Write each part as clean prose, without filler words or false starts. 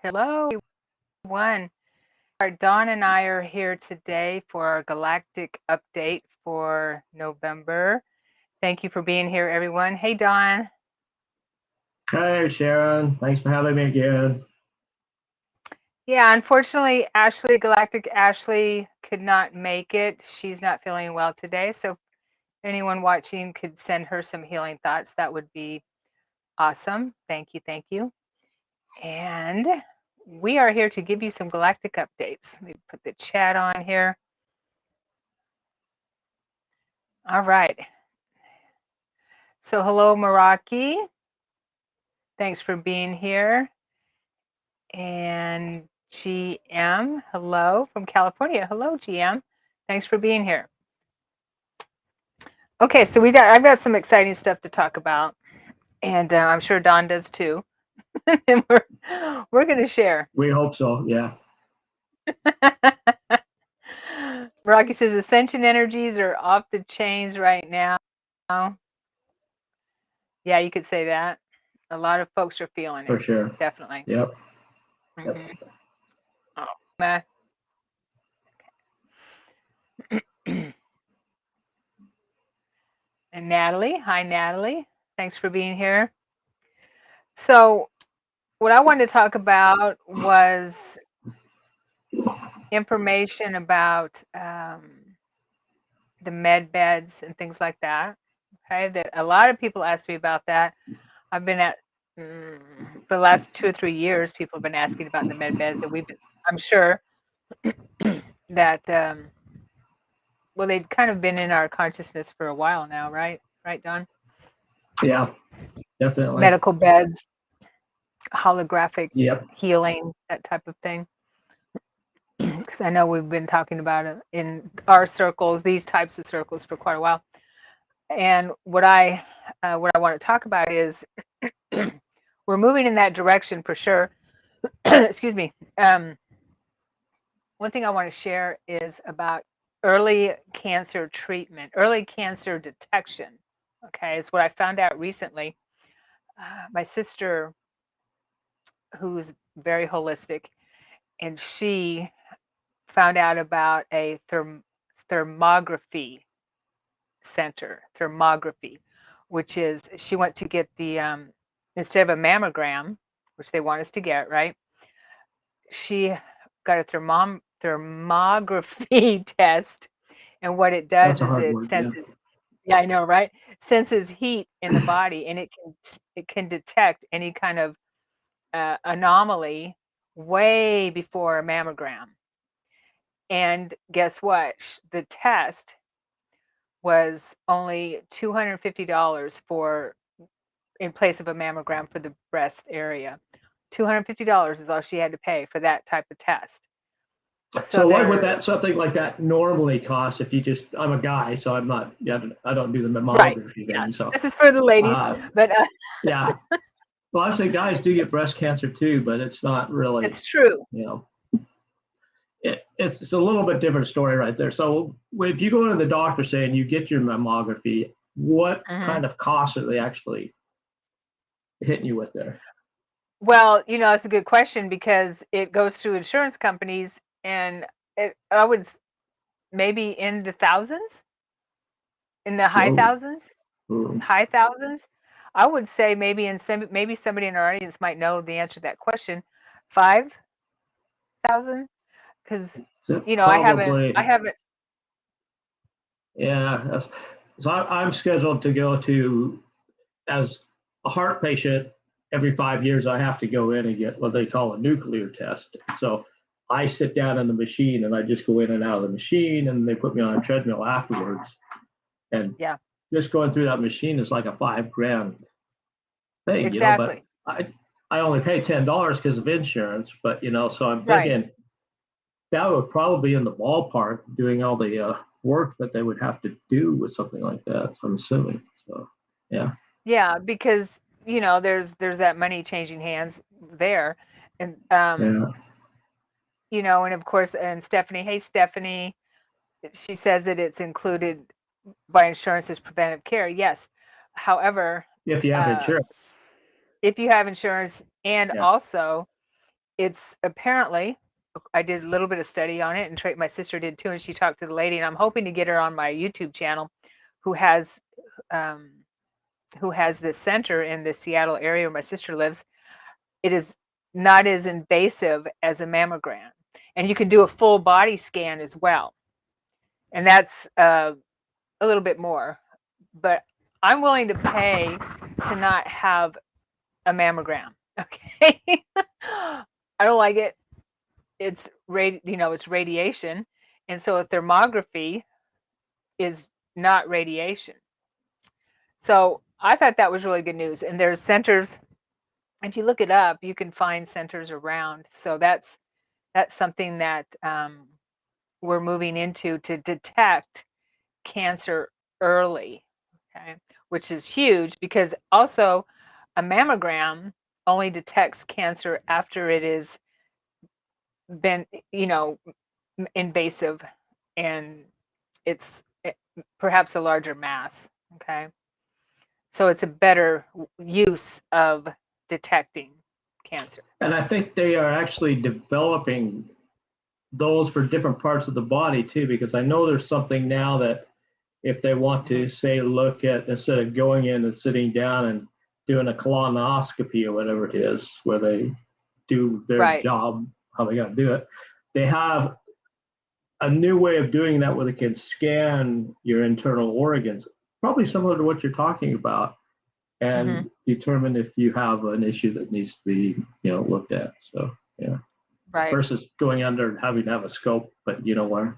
Hello, everyone. Dawn and I are here today for our galactic update for November. Thank you for being here, everyone. Hey, Dawn. Hey, Sharon. Thanks for having me again. Yeah, unfortunately, Galactic Ashley, could not make it. She's not feeling well today. So, if anyone watching could send her some healing thoughts, that would be awesome. Thank you. Thank you. And we are here to give you some galactic updates. Let me put the chat on here. All right. So, hello, Meraki. Thanks for being here. And GM, hello from California. Hello, GM. Thanks for being here. Okay, so I've got some exciting stuff to talk about, and I'm sure Don does too. And we're going to share. We hope so. Yeah. Rocky says ascension energies are off the chains right now. Yeah, you could say that. A lot of folks are feeling For it. sure. Definitely. Yep. Mm-hmm. Yep. Oh, and Natalie. Hi, Natalie. Thanks for being here. So, what I wanted to talk about was information about the med beds and things like that. Okay, that a lot of people ask me about that. I've been at for the last 2 or 3 years. People have been asking about the med beds, and I'm sure that well, they've kind of been in our consciousness for a while now, right? Right, Don? Yeah. Definitely. Medical beds, holographic Yep. healing, that type of thing. Because I know we've been talking about it in our circles, these types of circles, for quite a while. And what I want to talk about is we're moving in that direction for sure. Excuse me. One thing I want to share is about early cancer treatment, early cancer detection. Okay, it's what I found out recently. My sister, who's very holistic, and she found out about a thermography center, which is she went to get the instead of a mammogram, which they want us to get, right? She got a thermography test, and what it does That's a is hard it word. Yeah. senses, yeah, I know, right? Senses heat in the body, and it can detect any kind of anomaly way before a mammogram. And guess what? The test was only $250 for in place of a mammogram for the breast area. $250 is all she had to pay for that type of test. So So what would they're that something like that normally cost if you just I'm a guy, so I'm not yeah, I don't do the right. mammography Yeah, thing. So this is for the ladies, uh but yeah. Well, I say guys do get breast cancer too, but it's not really, it's true. you know, it's a little bit different story right there. So if you go to the doctor saying you get your mammography, what Hmm. kind of costs are they actually hitting you with there? Well, it's a good question because it goes through insurance companies, and I would maybe in the thousands, in the Whoa. high thousands. I would say maybe maybe somebody in our audience might know the answer to that question. 5,000, because I Probably, haven't. yeah. So I'm scheduled to go to, as a heart patient, every 5 years, I have to go in and get what they call a nuclear test. So I sit down in the machine and I just go in and out of the machine and they put me on a treadmill afterwards. And Yeah, just going through that machine is like a 5 grand thing, but exactly. I only pay $10 because of insurance, but so I'm Right. thinking that would probably be in the ballpark doing all the work that they would have to do with something like that. So I'm assuming. So yeah, Yeah, because there's that money changing hands there, and yeah. and of course, and Stephanie, hey Stephanie, she says that it's included by insurance as preventive care. Yes, however, If you have uh, insurance, if you have insurance, and yeah. also it's apparently, I did a little bit of study on it, and my sister did too, and she talked to the lady, and I'm hoping to get her on my YouTube channel, who has this center in the Seattle area where my sister lives. It is not as invasive as a mammogram, and you can do a full body scan as well, and that's a little bit more. But I'm willing to pay to not have a mammogram. Okay, I don't like it. It's it's radiation, and so a thermography is not radiation. So I thought that was really good news. And there's centers. If you look it up, you can find centers around. So that's something that we're moving into, to detect cancer early, okay, which is huge, because also a mammogram only detects cancer after it has been, invasive, and it's perhaps a larger mass, okay? So it's a better use of detecting cancer. And I think they are actually developing those for different parts of the body too, because I know there's something now that if they want to say, look at, instead of going in and sitting down and doing a colonoscopy or whatever it is, where they do their Right. job, how they got to do it, they have a new way of doing that where they can scan your internal organs, probably similar to what you're talking about, and determine if you have an issue that needs to be, looked at. So, yeah. Right. Versus going under and having to have a scope, but you know where.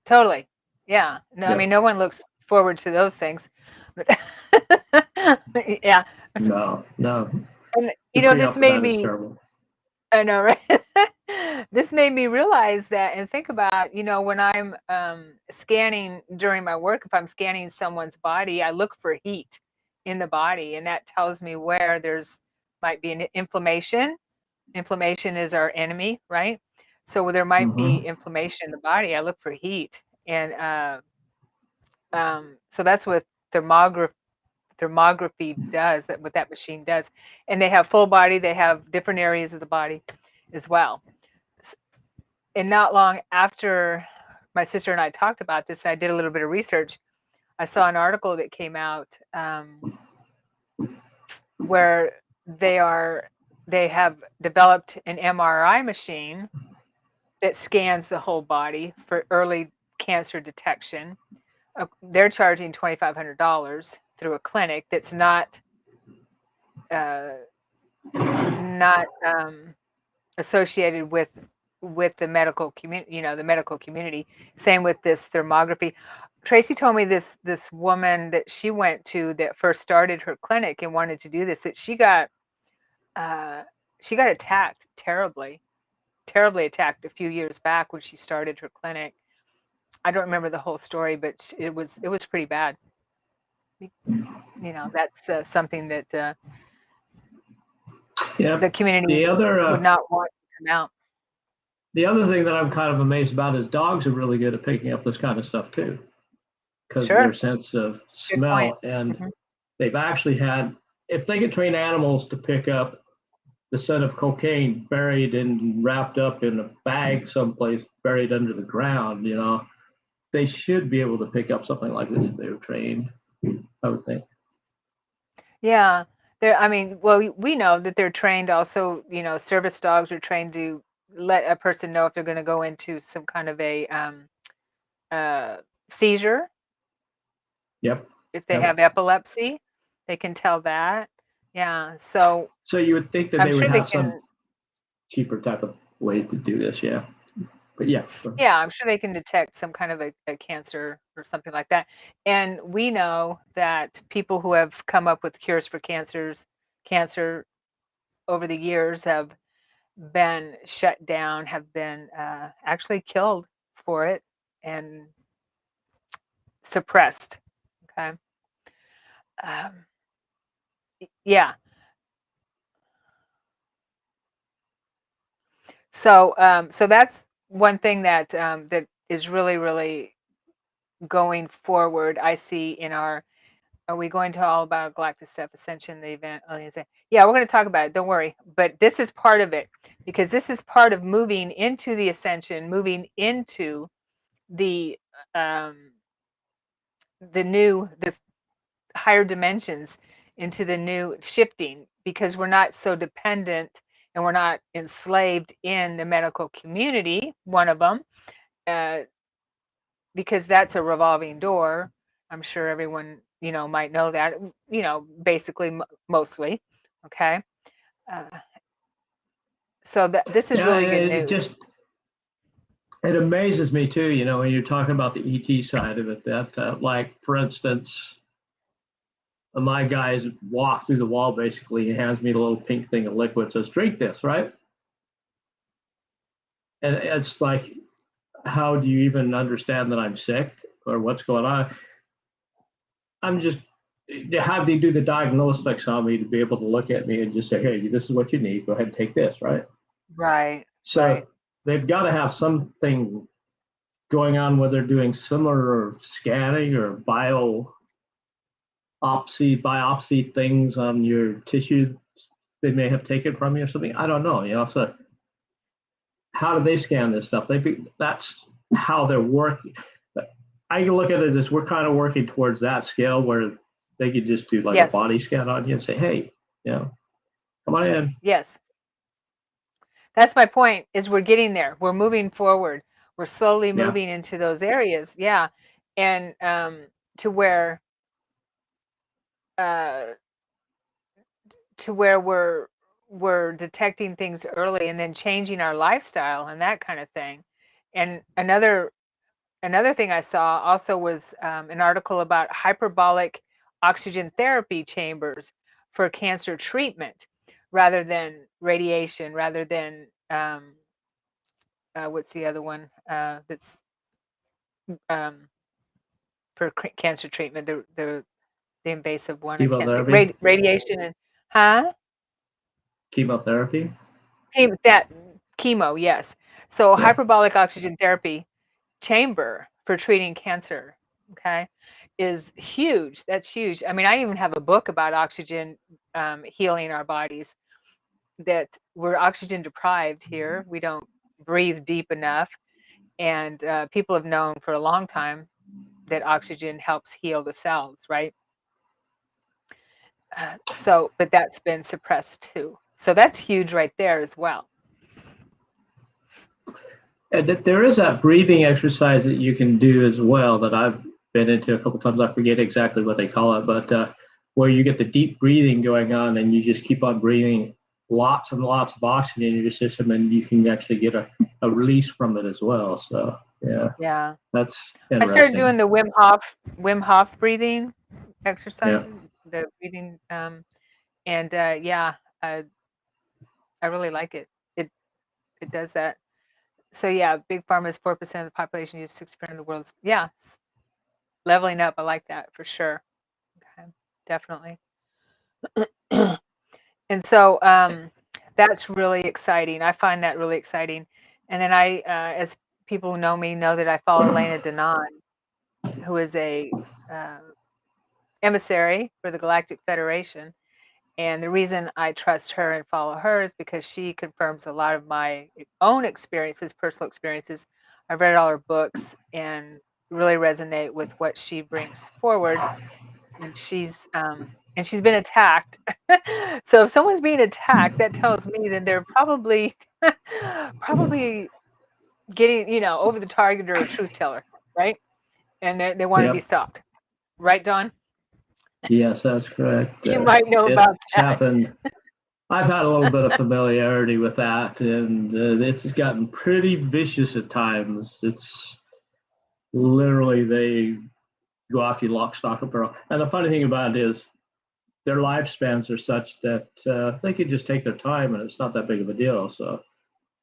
Totally. Yeah. No, I Yep. mean, no one looks forward to those things. But yeah. No. And Putting this up with made that is me, terrible. I know, right? This made me realize that, and think about, when I'm scanning during my work, if I'm scanning someone's body, I look for heat in the body, and that tells me where might be an inflammation. Inflammation is our enemy, right? So there might be inflammation in the body. I look for heat, and so that's what thermography does. What that machine does, and they have full body. They have different areas of the body as well. And not long after my sister and I talked about this, I did a little bit of research. I saw an article that came out where they have developed an MRI machine that scans the whole body for early cancer detection. They're charging $2,500 through a clinic that's not associated with the medical community. The medical community. Same with this thermography. Tracy told me this woman that she went to that first started her clinic and wanted to do this, that she got attacked terribly attacked a few years back when she started her clinic. I don't remember the whole story, but it was pretty bad. That's something that the community would not want to come out. The other thing that I'm kind of amazed about is dogs are really good at picking up this kind of stuff too, because of their sense of smell. And they've actually had, if they could train animals to pick up the scent of cocaine buried and wrapped up in a bag someplace, buried under the ground, they should be able to pick up something like this if they were trained, I would think. Yeah. We know that they're trained also, service dogs are trained to let a person know if they're going to go into some kind of a seizure. Yep. If they have epilepsy, they can tell that. Yeah. So you would think that I'm they sure would have some cheaper type of way to do this. Yeah. But yeah. Yeah, I'm sure they can detect some kind of a cancer or something like that. And we know that people who have come up with cures for cancer over the years have been shut down, have been actually killed for it and suppressed. Okay. Yeah. So that's one thing that that is really, really going forward. I see in our Are we going to all about galactic stuff, ascension, the event? Yeah, we're going to talk about it. Don't worry. But this is part of it, because this is part of moving into the ascension, moving into the the higher dimensions, into the new shifting, because we're not so dependent and we're not enslaved in the medical community. One of them, because that's a revolving door. I'm sure everyone, might know that, basically, mostly. Okay. So this is really good news. It amazes me too, when you're talking about the ET side of it, that like, for instance, my guys walk through the wall, basically. He hands me a little pink thing of liquid, says, drink this, right? And it's like, how do you even understand that I'm sick or what's going on? I'm just, how do you do the diagnostics on me to be able to look at me and just say, hey, this is what you need, go ahead and take this, right? Right. So right. They've got to have something going on where they're doing similar scanning or biopsy things on your tissue they may have taken from you or something. I don't know, so how do they scan this stuff? That's how they're working. I can look at it as we're kind of working towards that scale where they could just do like Yes. a body scan on you and say, hey, come on in. Yes. That's my point, is we're getting there. We're moving forward. We're slowly moving into those areas. Yeah. And to where we're detecting things early and then changing our lifestyle and that kind of thing. And another thing I saw also was an article about hyperbolic oxygen therapy chambers for cancer treatment, rather than radiation, rather than what's the other one that's for cancer treatment? The invasive one. Chemotherapy. Radiation and Chemotherapy. That chemo, yes. So Yeah. hyperbolic oxygen therapy chamber for treating cancer, okay, is huge. That's huge. I mean, I even have a book about oxygen healing our bodies, that we're oxygen deprived here. We don't breathe deep enough. And people have known for a long time that oxygen helps heal the cells, right? But that's been suppressed too. So that's huge right there as well. And there is that breathing exercise that you can do as well that I've been into a couple times. I forget exactly what they call it, but where you get the deep breathing going on and you just keep on breathing lots and lots of oxygen in your system, and you can actually get a release from it as well. So yeah, that's interesting. I started doing the Wim Hof breathing exercises, the breathing, and I really like it. It does that. So yeah, big pharma is 4% of the population, use 6% of the world's. Yeah, leveling up. I like that for sure. Okay, definitely. And so that's really exciting. I find that really exciting. And then as people who know me know that I follow Elena Denon, who is a emissary for the Galactic Federation. And the reason I trust her and follow her is because she confirms a lot of my own experiences, personal experiences. I've read all her books and really resonate with what she brings forward. And she's been attacked. So if someone's being attacked, that tells me that they're probably getting, over the target, or a truth teller, right? And they want to be stopped. Right, Don? Yes, that's correct. You might know about that. Happened. I've had a little bit of familiarity with that, and it's gotten pretty vicious at times. It's literally they go after you lock, stock, and barrel. And the funny thing about it is their lifespans are such that they can just take their time, and it's not that big of a deal. So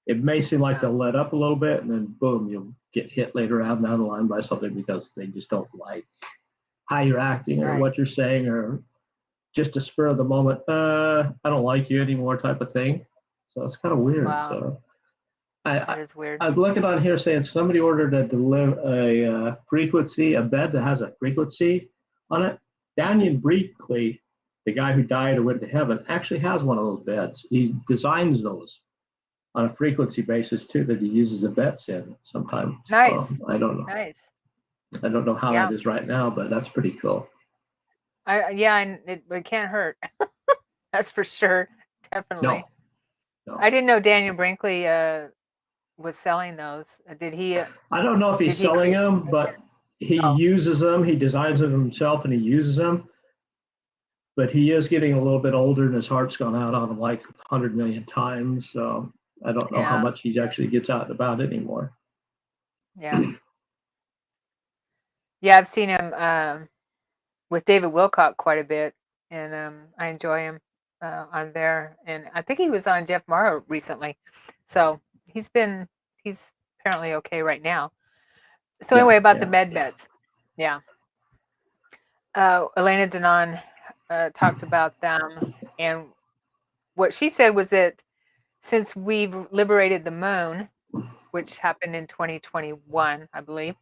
it may seem like they'll let up a little bit, and then boom, you'll get hit later on down the line by something because they just don't like how you're acting or what you're saying, or just a spur of the moment, I don't like you anymore type of thing. So it's kind of weird. Wow. So That is weird. I'm looking on here saying somebody ordered a frequency, a bed that has a frequency on it. Daniel Brinkley, the guy who died or went to heaven, actually has one of those beds. He designs those on a frequency basis too that he uses the bets in sometimes. Nice. I don't know. Nice. I don't know how Yeah. that is right now, but that's pretty cool. And it can't hurt. That's for sure. Definitely. No. I didn't know Daniel Brinkley was selling those. Did he? I don't know if he's selling them, but he uses them. He designs them himself and he uses them. But he is getting a little bit older and his heart's gone out on him like 100 million times. So I don't know how much he actually gets out and about anymore. Yeah. Yeah, I've seen him with David Wilcock quite a bit, and I enjoy him on there. And I think he was on Jeff Morrow recently, so he's apparently okay right now. So anyway, about the med beds, Elena Denon talked about them, and what she said was that since we've liberated the moon, which happened in 2021, I believe,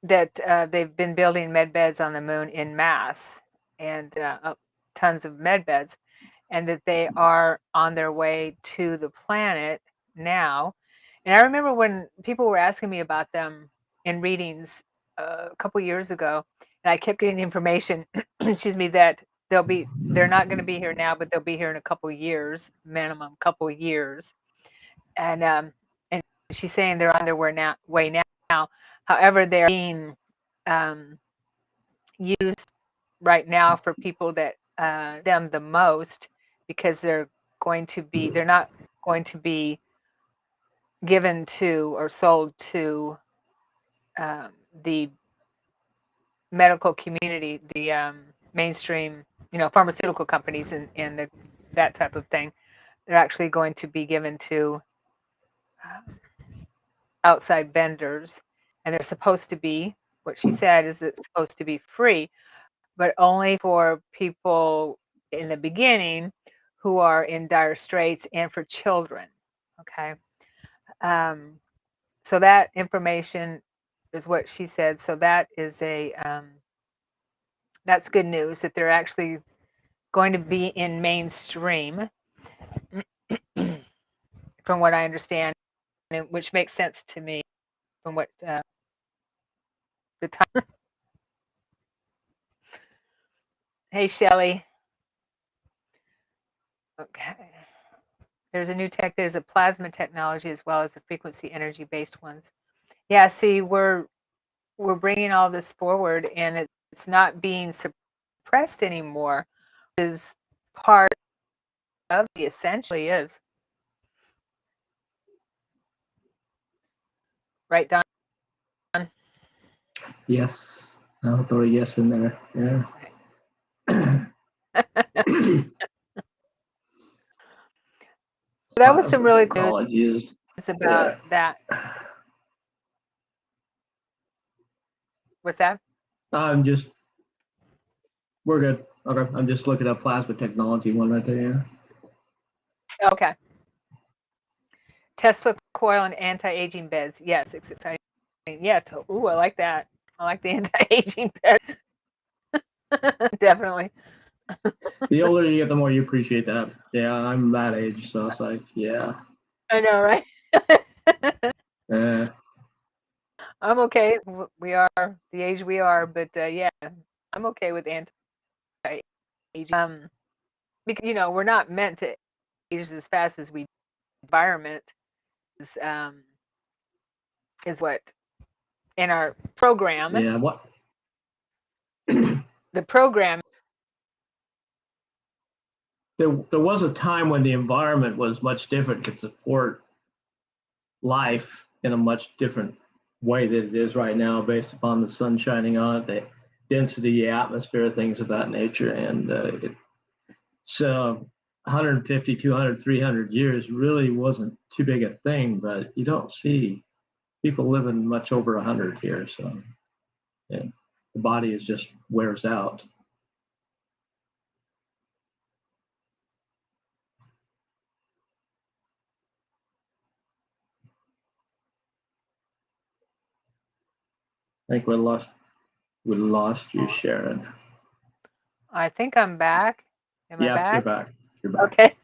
that they've been building med beds on the moon in mass, and tons of med beds, and that they are on their way to the planet now. And I remember when people were asking me about them in readings a couple years ago, and I kept getting the information, excuse me, that they're not going to be here now, but they'll be here in a couple years, minimum couple years. And she's saying they're on their way now. However, they're being used right now for people that them the most, because they're not going to be given to or sold to the medical community, the mainstream, pharmaceutical companies and that type of thing. They're actually going to be given to outside vendors, and they're supposed to be, what she said is it's supposed to be free, but only for people in the beginning who are in dire straits and for children. Okay. So that information is what she said. So that is that's good news that they're actually going to be in mainstream, from what I understand, which makes sense to me from what the time. Hey, Shelley. Okay. There's a new tech. There's a plasma technology as well as the frequency energy based ones. Yeah, see, we're bringing all this forward, and it's not being suppressed anymore. Is part of the essentially is right, Don? Yes, I'll throw a yes in there. Yeah. That was some really cool news about that. What's that? We're good. Okay, I'm just looking at plasma technology one right there. Okay. Tesla coil and anti-aging beds. Yes, it's exciting. Yeah. Ooh, I like that. I like the anti-aging bed. Definitely. The older you get, the more you appreciate that. Yeah, I'm that age, so it's like, yeah. I know, right? Yeah. I'm okay. We are the age we are, but yeah, I'm okay with anti-aging. Because we're not meant to age as fast as we. Environment is what in our program. Yeah. What? The program. There was a time when the environment was much different, could support life in a much different way than it is right now, based upon the sun shining on it, the density, the atmosphere, things of that nature. And so 150, 200, 300 years really wasn't too big a thing, but you don't see people living much over 100 here. So yeah, the body is just wears out. I think we lost We lost you, Sharon. I think I'm back. Am I Yep, you're back? back. You're back. Okay.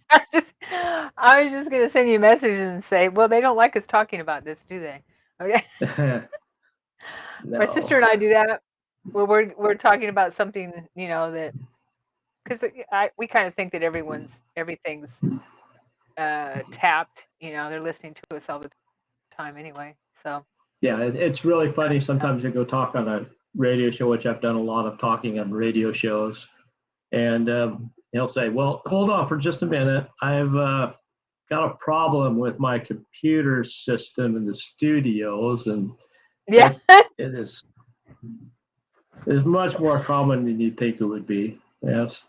I was just gonna send you a message and say, well, they don't like us talking about this, do they? Okay. My sister and No. I do that. Where we're talking about something, that because we kind of think that everything's tapped. They're listening to us all the time anyway. So Yeah, it's really funny. Sometimes I go talk on a radio show, which I've done a lot of talking on radio shows, and he'll say, "Well, hold on for just a minute. I've got a problem with my computer system in the studios," and yeah. it is much more common than you'd think it would be. Yes.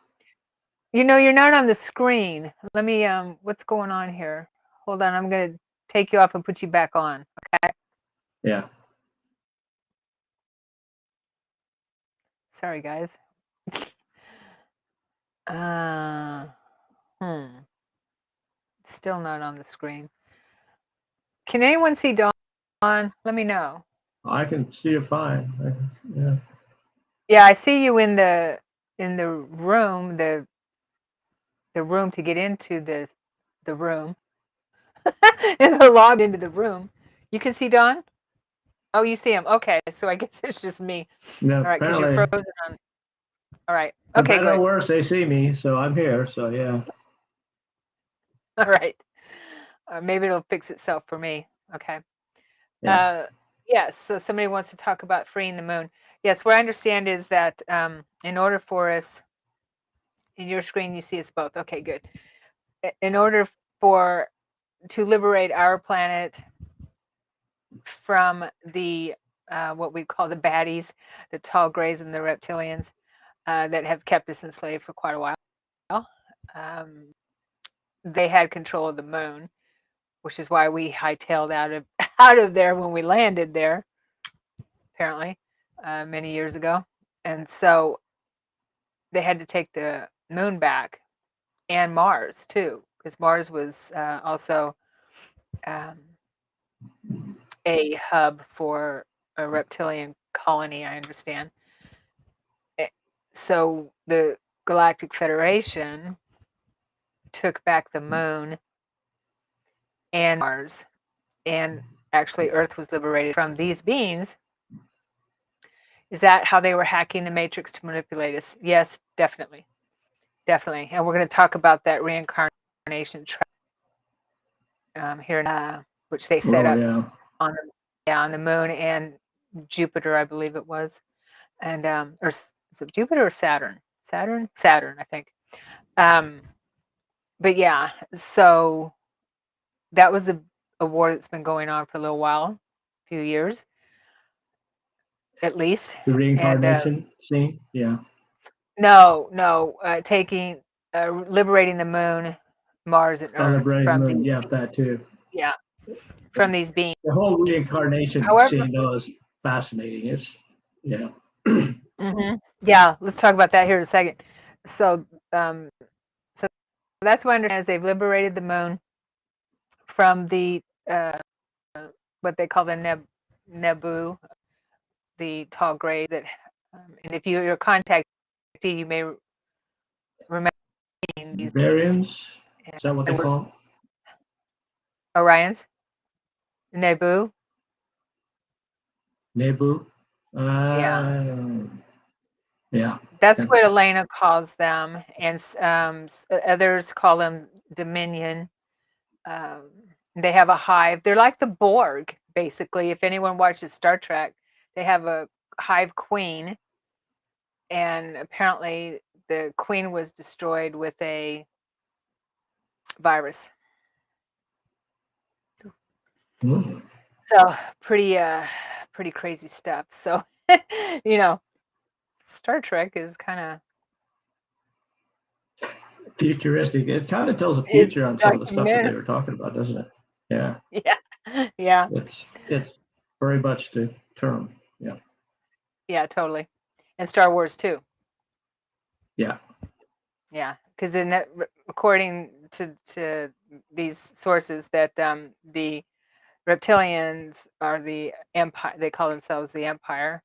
You're not on the screen. Let me what's going on here? Hold on, I'm gonna take you off and put you back on. Okay. Yeah. Sorry guys. Uh Still not on the screen. Can anyone see Dawn? Let me know. I can see it fine. Yeah. Yeah, I see you in the room, the room to get into the room. In the lobby into the room. You can see Dawn? Oh, you see him. Okay, so I guess it's just me. No, All right, because you're apparently, frozen on. All right. for Okay, better or good. worse, they see me, so I'm here. So yeah. All right. Maybe it'll fix itself for me. Okay. Yeah. Yes, so somebody wants to talk about freeing the moon. Yes, what I understand is that in order for us, in your screen, you see us both. Okay, good. In order to liberate our planet from the what we call the baddies, the tall grays and the reptilians that have kept us enslaved for quite a while, they had control of the moon, which is why we hightailed out of there when we landed there, apparently, many years ago. And so they had to take the moon back and Mars too, because Mars was also um, a hub for a reptilian colony, I understand. So the Galactic Federation took back the moon and Mars, and actually Earth was liberated from these beings. Is that how they were hacking the Matrix to manipulate us? Yes, definitely. Definitely. And we're going to talk about that reincarnation here, which they set Oh up yeah. on the moon and Jupiter, I believe it was. And, or is it Jupiter or Saturn? Saturn, I think. But yeah, so that was a war that's been going on for a little while, a few years at least. The And reincarnation scene. Yeah. no, liberating the moon, Mars, and On the Earth brain from moon. these, Yeah, that too. yeah, from these beings. The whole reincarnation However, scene though is fascinating. It's yeah. yeah, let's talk about that here in a second. So, so that's my understanding is they've liberated the moon from the what they call the Nebu, the tall gray that, and if you're a contactee, you may remember these beings. Variants. Is that what they call them? Orions, Nebu, Nebu. yeah. Yeah. That's Yeah. what Elena calls them, and others call them Dominion. Um, they have a hive. They're like the Borg, basically. If anyone watches Star Trek, they have a hive queen, and apparently the queen was destroyed with a virus. Mm. So pretty crazy stuff. So you know, Star Trek is kind of Futuristic. It kind of tells the it's future on some of the stuff that they documentary. were talking about, doesn't it? Yeah. Yeah, yeah, It's very much the term. Yeah. yeah, totally. And Star Wars too. Yeah. Yeah, because according to these sources, that the reptilians are the empire. They call themselves the empire.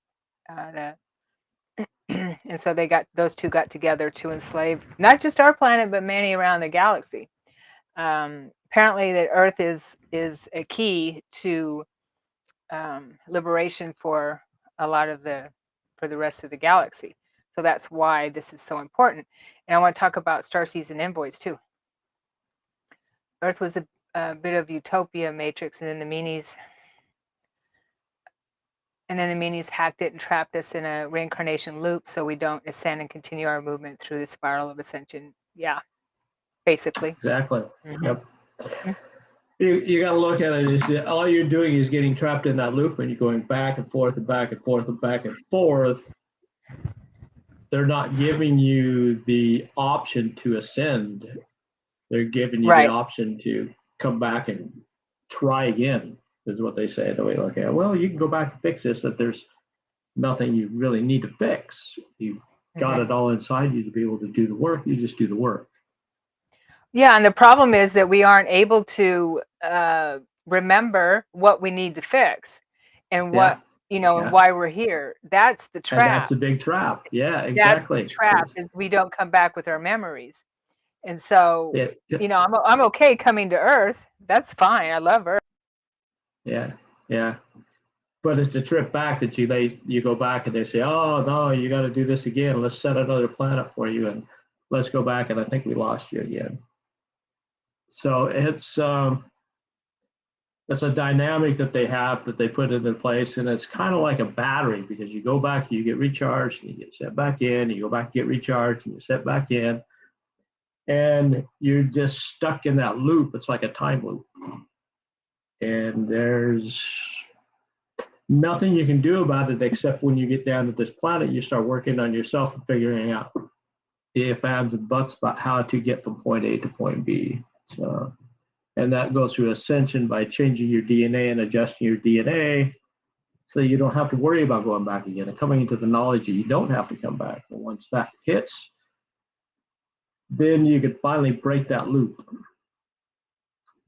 And so those two got together to enslave not just our planet, but many around the galaxy. Apparently, that Earth is a key to liberation for a lot of for the rest of the galaxy. So that's why this is so important. And I want to talk about Starseeds and envoys too. Earth was a bit of utopia matrix, and then the meanies hacked it and trapped us in a reincarnation loop, so we don't ascend and continue our movement through the spiral of ascension. Yeah, basically. Exactly. Mm-hmm. Yep. Mm-hmm. You got to look at it as all you're doing is getting trapped in that loop, and you're going back and forth and back and forth and back and forth. They're not giving you the option to ascend. They're giving you the option to come back and try again, is what they say. The way, okay, well, you can go back and fix this, but there's nothing you really need to fix. You've got it all inside you to be able to do the work. You just do the work. Yeah, and the problem is that we aren't able to remember what we need to fix and what, and why we're here. That's the trap. And that's a big trap. Yeah, exactly. That's the trap, is we don't come back with our memories. And so, I'm okay coming to Earth. That's fine. I love Earth. Yeah, yeah. But it's a trip back that you go back and they say, oh, no, you got to do this again. Let's set another planet for you, and let's go back, and I think we lost you again. So it's a dynamic that they have that they put into place, and it's kind of like a battery, because you go back, you get recharged, and you get set back in, you go back, get recharged, and you set back in, and you're just stuck in that loop. It's like a time loop, and there's nothing you can do about it, except when you get down to this planet, you start working on yourself and figuring out the ifs, ands, and buts about how to get from point A to point B. So, and that goes through ascension by changing your DNA and adjusting your DNA, so you don't have to worry about going back again and coming into the knowledge that you don't have to come back. And once that hits, then you can finally break that loop.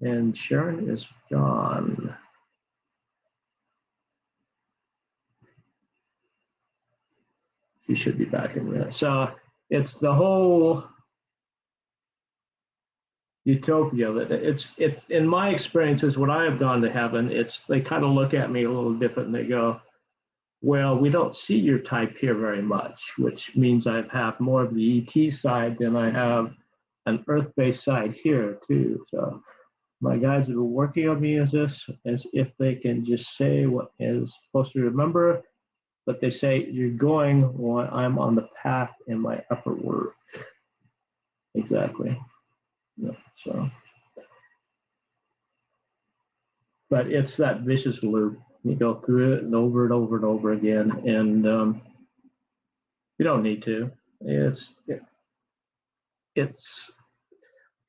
And Sharon is gone. She should be back in a minute. So it's the whole utopia of it. It's in my experiences, when I have gone to heaven, they kind of look at me a little different, and they go, well, we don't see your type here very much, which means I have more of the ET side than I have an Earth-based side here too. So my guys that are working on me as if they can just say what is supposed to remember, but they say you're going while I'm on the path in my upper work. Exactly. Yeah, so, but it's that vicious loop. You go through it and over and over and over again, and you don't need to. It's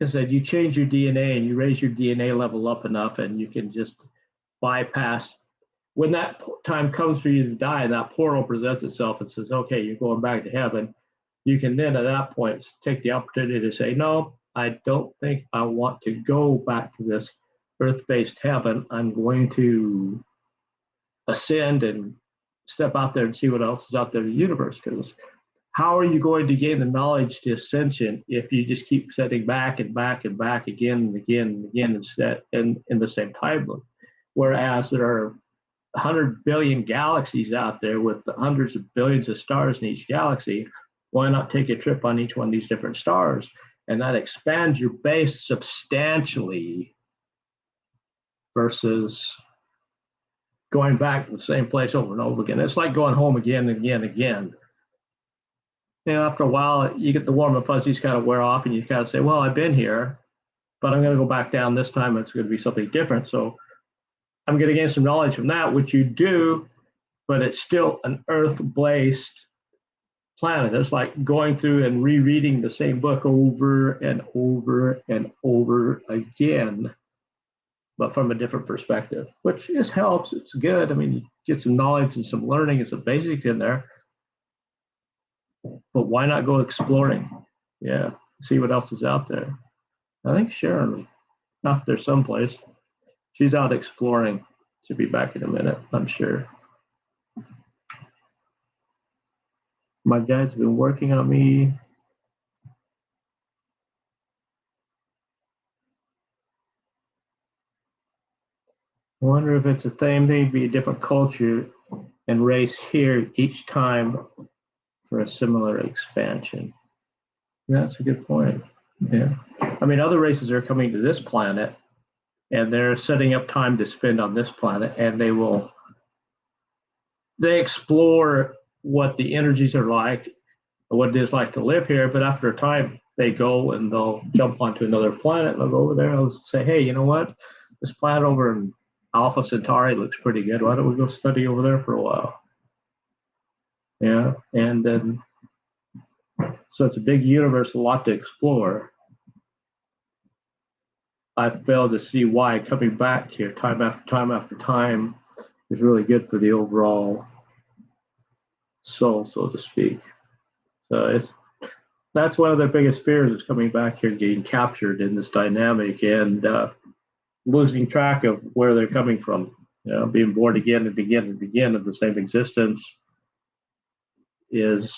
I said, you change your DNA and you raise your DNA level up enough, and you can just bypass. When that time comes for you to die, that portal presents itself and says, okay, you're going back to heaven. You can then at that point take the opportunity to say, no, I don't think I want to go back to this Earth-based heaven. I'm going to ascend and step out there and see what else is out there in the universe. Because how are you going to gain the knowledge to ascension if you just keep setting back and back and back again and again and again instead in the same time loop? Whereas there are 100 billion galaxies out there with the hundreds of billions of stars in each galaxy. Why not take a trip on each one of these different stars? And that expands your base substantially versus going back to the same place over and over again. It's like going home again and again and again. After a while, you get the warm and fuzzies kind of wear off, and you kind of say, well, I've been here, but I'm going to go back down this time. It's going to be something different. So I'm going to gain some knowledge from that, which you do, but it's still an Earth-based planet. It's like going through and rereading the same book over and over and over again, but from a different perspective, which just helps. It's good. I mean, you get some knowledge and some learning and some basics in there, but why not go exploring? Yeah, see what else is out there. I think Sharon, out there someplace, she's out exploring. She'll be back in a minute, I'm sure. My guides have been working on me. I wonder if it's the same thing, be a different culture and race here each time for a similar expansion. That's a good point. Yeah. I mean, other races are coming to this planet and they're setting up time to spend on this planet, and they explore what the energies are like, what it is like to live here. But after a time, they go and they'll jump onto another planet and they'll go over there and they'll say, hey, you know what? This planet over in Alpha Centauri looks pretty good. Why don't we go study over there for a while? Yeah. And then, so it's a big universe, a lot to explore. I fail to see why coming back here time after time after time is really good for the overall soul, so to speak. So that's one of their biggest fears, is coming back here and getting captured in this dynamic and losing track of where they're coming from. You know, being born again and again and again of the same existence is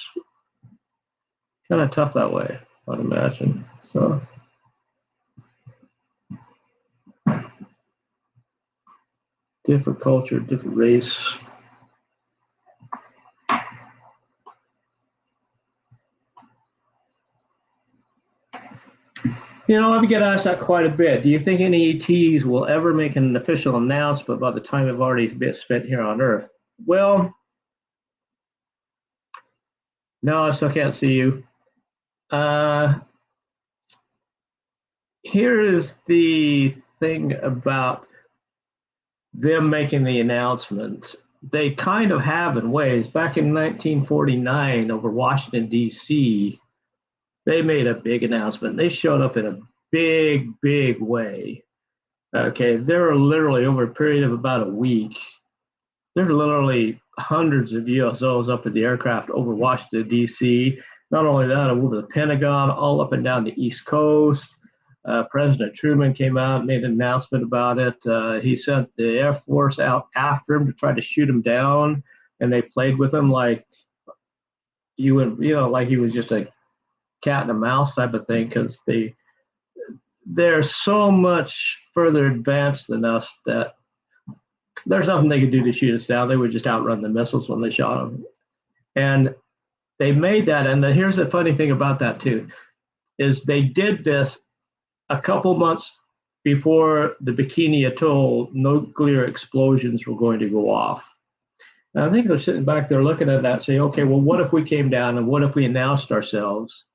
kind of tough that way, I'd imagine. So different culture, different race. You know, I get asked that quite a bit. Do you think any ETs will ever make an official announcement by the time they've already been spent here on Earth? Well, no, I still can't see you. Here is the thing about them making the announcement. They kind of have in ways. Back in 1949 over Washington, D.C., they made a big announcement. They showed up in a big, big way. Okay, there were literally, over a period of about a week, there were literally hundreds of USOs up in the aircraft over Washington, D.C. Not only that, over the Pentagon, all up and down the East Coast. President Truman came out and made an announcement about it. He sent the Air Force out after him to try to shoot him down, and they played with him like you would, like he was just a cat and a mouse type of thing, because they're so much further advanced than us that there's nothing they could do to shoot us down. They would just outrun the missiles when they shot them. And they made that. And here's the funny thing about that too, is they did this a couple months before the Bikini Atoll nuclear explosions were going to go off. And I think they're sitting back there looking at that, saying, okay, well, what if we came down and what if we announced ourselves?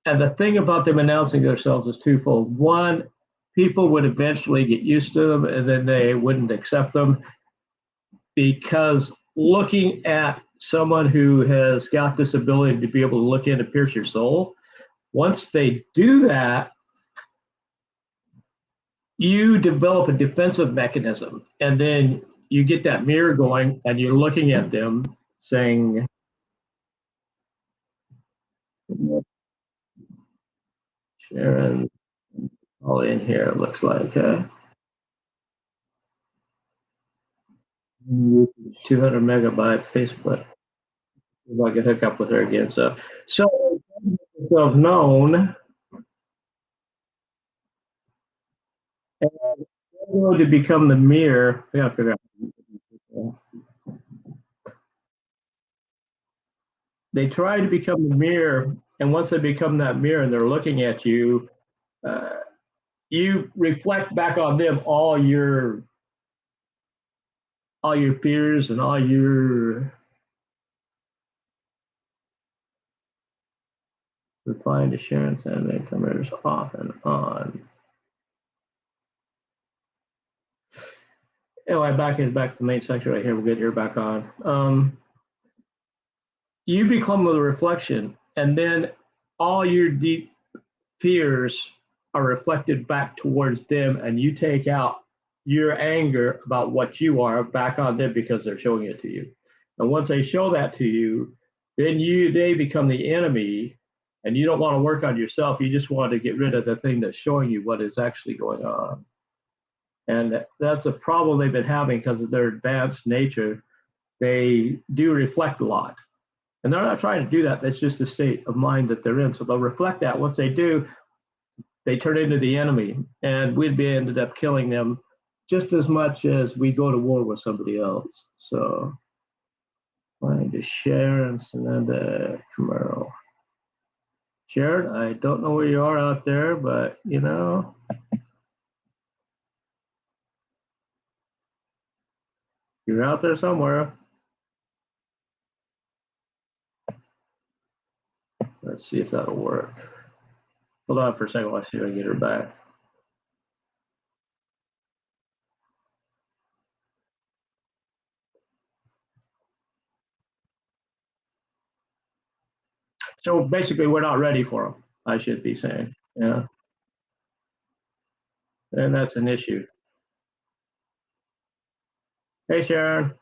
And the thing about them announcing themselves is twofold. One, people would eventually get used to them, and then they wouldn't accept them, because looking at someone who has got this ability to be able to look in and pierce your soul, once they do that, you develop a defensive mechanism, and then you get that mirror going and you're looking at them saying, Sharon, all in here, it looks like 200 megabyte Facebook. If I could hook up with her again. So yourself known, and they're going to become the mirror. We gotta figure out. They try to become the mirror, and once they become that mirror and they're looking at you, you reflect back on them all your fears and all your replying to Sharon saying their cameras off and on. Anyway, back to the main section right here. We'll get here back on. You become the reflection, and then all your deep fears are reflected back towards them, and you take out your anger about what you are back on them because they're showing it to you. And once they show that to you, then they become the enemy, and you don't want to work on yourself. You just want to get rid of the thing that's showing you what is actually going on. And that's a problem they've been having because of their advanced nature. They do reflect a lot. And they're not trying to do that. That's just the state of mind that they're in. So they'll reflect that. Once they do, they turn into the enemy, and we'd be ended up killing them just as much as we go to war with somebody else. So find to Sharon, Sananda, Camaro. Sharon, I don't know where you are out there, but you know, you're out there somewhere. Let's see if that'll work. Hold on for a second while I see if I can get her back. So basically, we're not ready for them, I should be saying. Yeah. And that's an issue. Hey, Sharon,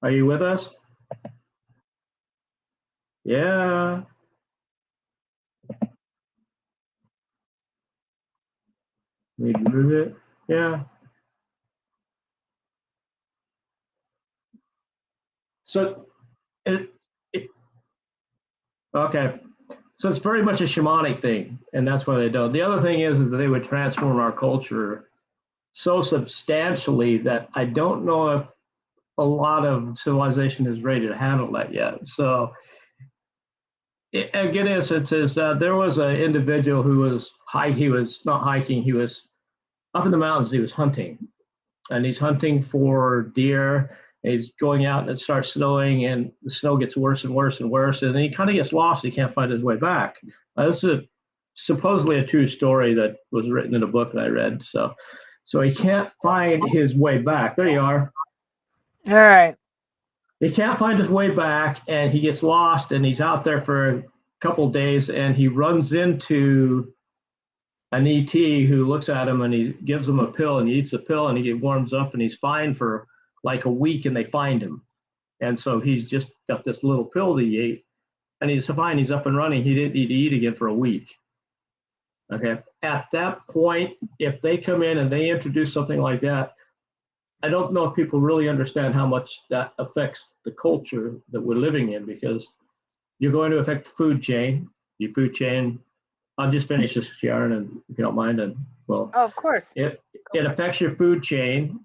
are you with us? Yeah. Need to move it. Yeah. So it okay. So it's very much a shamanic thing, and that's why they don't. The other thing is that they would transform our culture so substantially that I don't know if a lot of civilization is ready to handle that yet. So, a good instance is there was an individual who was he was not hiking, he was up in the mountains, he was hunting, and he's hunting for deer. And he's going out and it starts snowing, and the snow gets worse and worse and worse, and then he kind of gets lost. He can't find his way back. This is supposedly a true story that was written in a book that I read. So he can't find his way back. There you are. All right. He can't find his way back, and he gets lost, and he's out there for a couple of days, and he runs into an ET who looks at him and he gives him a pill, and he eats the pill, and he warms up, and he's fine for like a week, and they find him. And so he's just got this little pill that he ate, and he's fine. He's up and running. He didn't need to eat again for a week. Okay. At that point, if they come in and they introduce something like that, I don't know if people really understand how much that affects the culture that we're living in, because you're going to affect the food chain. Your food chain. I'll just finish this, Sharon, and if you don't mind. And well, Oh, of course. it affects your food chain.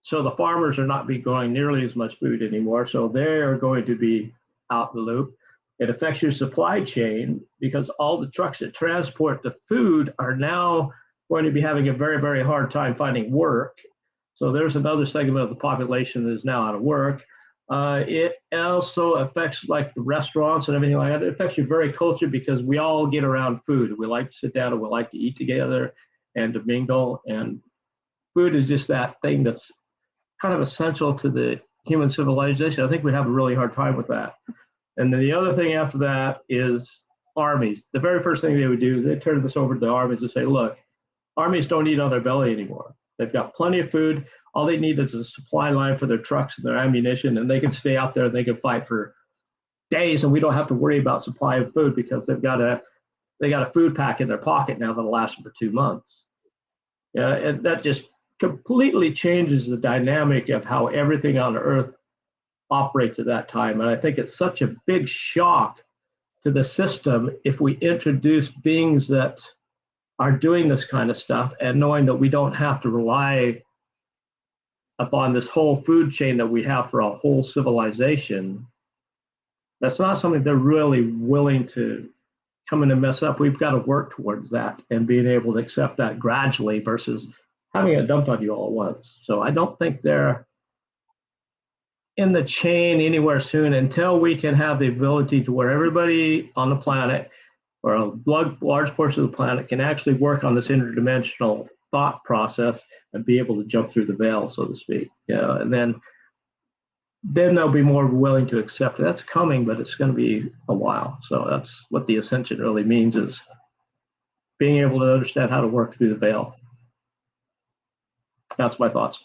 So the farmers are not be growing nearly as much food anymore. So they're going to be out the loop. It affects your supply chain because all the trucks that transport the food are now going to be having a very, very hard time finding work. So there's another segment of the population that is now out of work. It also affects like the restaurants and everything like that. It affects your very culture because we all get around food. We like to sit down and we like to eat together and to mingle. And food is just that thing that's kind of essential to the human civilization. I think we'd have a really hard time with that. And then the other thing after that is armies. The very first thing they would do is they turn this over to the armies and say, look, armies don't eat on their belly anymore. They've got plenty of food. All they need is a supply line for their trucks and their ammunition, and they can stay out there and they can fight for days, and we don't have to worry about supply of food because they got a food pack in their pocket now that'll last them for 2 months. Yeah, and that just completely changes the dynamic of how everything on Earth operates at that time. And I think it's such a big shock to the system if we introduce beings that are doing this kind of stuff and knowing that we don't have to rely upon this whole food chain that we have for a whole civilization. That's not something they're really willing to come in and mess up. We've got to work towards that and being able to accept that gradually versus having it dumped on you all at once. So I don't think they're in the chain anywhere soon until we can have the ability to where everybody on the planet or a large portion of the planet can actually work on this interdimensional thought process and be able to jump through the veil, so to speak. Yeah, and then they'll be more willing to accept it. That's coming, but it's going to be a while. So that's what the ascension really means, is being able to understand how to work through the veil. That's my thoughts.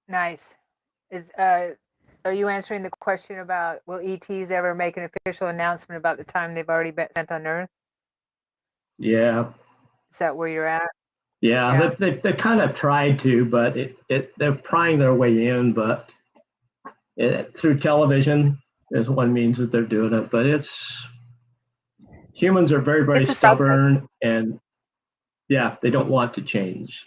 Nice. Is are you answering the question about will ETs ever make an official announcement about the time they've already been sent on Earth? Yeah. Is that where you're at? Yeah, Yeah. they kind of tried to, but they're prying their way in. But through television is one means that they're doing it, but humans are very, very stubborn, and yeah, they don't want to change.